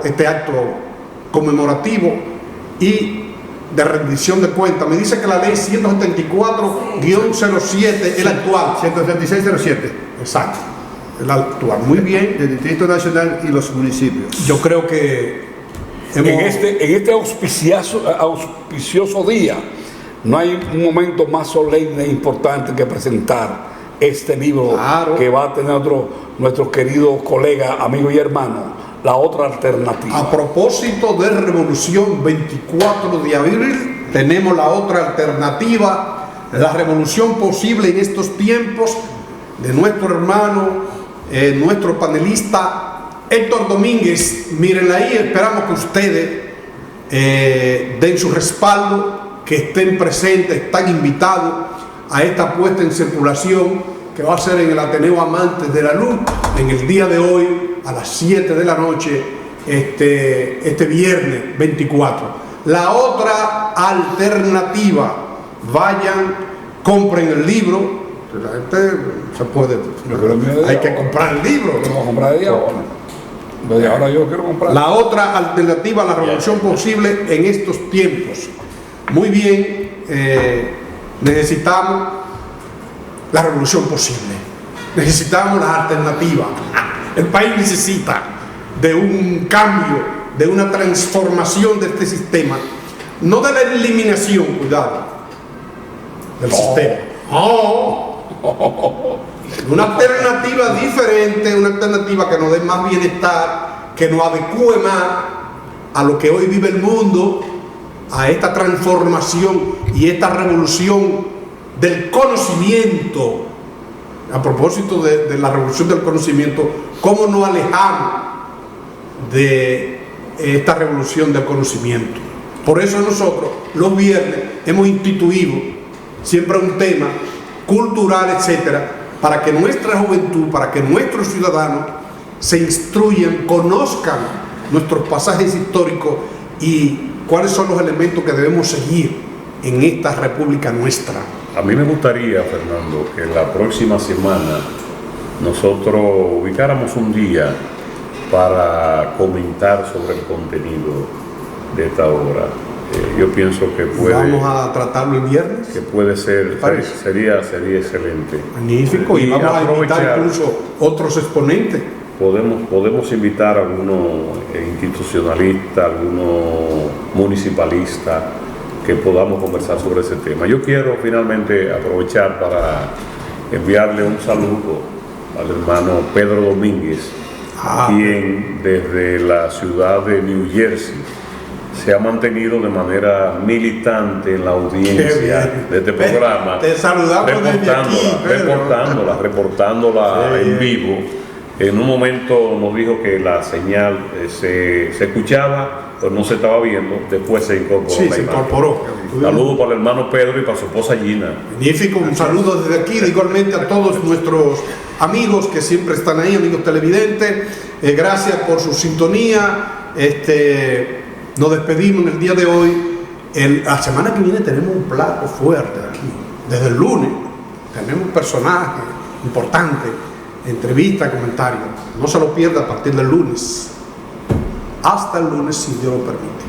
este acto conmemorativo y de rendición de cuentas. Me dice que la ley 174-07 es el actual. 176-07. Exacto. El actual. Muy bien. Del Distrito Nacional y los municipios. Yo creo que en este auspicioso día no hay un momento más solemne e importante que presentar este libro, claro, que va a tener nuestro querido colega, amigo y hermano, La Otra Alternativa. A propósito de Revolución 24 de abril, tenemos La Otra Alternativa, la revolución posible en estos tiempos, de nuestro hermano, nuestro panelista Héctor Domínguez. Mírenla ahí, esperamos que ustedes den su respaldo, que estén presentes, están invitados a esta puesta en circulación que va a ser en el Ateneo Amantes de la Luz en el día de hoy a las 7 de la noche, este viernes 24. La Otra Alternativa, vayan, compren el libro. La gente se puede, hay que comprar el libro. Vamos a comprar de ahora. Desde ahora yo quiero comprar. La Otra Alternativa, la revolución posible en estos tiempos. Muy bien, necesitamos la revolución posible, necesitamos la alternativa. El país necesita de un cambio de una transformación de este sistema, no de la eliminación, cuidado, del sistema. Una alternativa diferente, una alternativa que nos dé más bienestar, que nos adecue más a lo que hoy vive el mundo, a esta transformación y esta revolución del conocimiento. A propósito de la revolución del conocimiento, ¿cómo nos alejamos de esta revolución del conocimiento? Por eso nosotros los viernes hemos instituido siempre un tema cultural, etcétera, para que nuestra juventud, para que nuestros ciudadanos se instruyan, conozcan nuestros pasajes históricos y cuáles son los elementos que debemos seguir en esta república nuestra. A mí me gustaría, Fernando, que la próxima semana nosotros ubicáramos un día para comentar sobre el contenido de esta obra. Yo pienso que puede... Vamos a tratarlo el viernes. Que puede ser, sería excelente. Magnífico, y vamos a invitar incluso otros exponentes. Podemos invitar a algunos institucionalistas, algunos municipalistas, que podamos conversar sobre ese tema. Yo quiero finalmente aprovechar para enviarle un saludo al hermano Pedro Domínguez, quien desde la ciudad de New Jersey se ha mantenido de manera militante en la audiencia de este programa, te saludamos reportándola en vivo. En un momento nos dijo que la señal se escuchaba, pero no se estaba viendo. Después se incorporó. Sí, se incorporó. Saludos para el hermano Pedro y para su esposa Gina. Magnífico, un saludo desde aquí, igualmente a todos nuestros amigos que siempre están ahí, amigos televidentes. Gracias por su sintonía. Nos despedimos en el día de hoy. La semana que viene tenemos un plato fuerte aquí. Desde el lunes tenemos personajes importantes, entrevistas, comentarios. No se lo pierda a partir del lunes. Hasta el lunes, si Dios lo permite.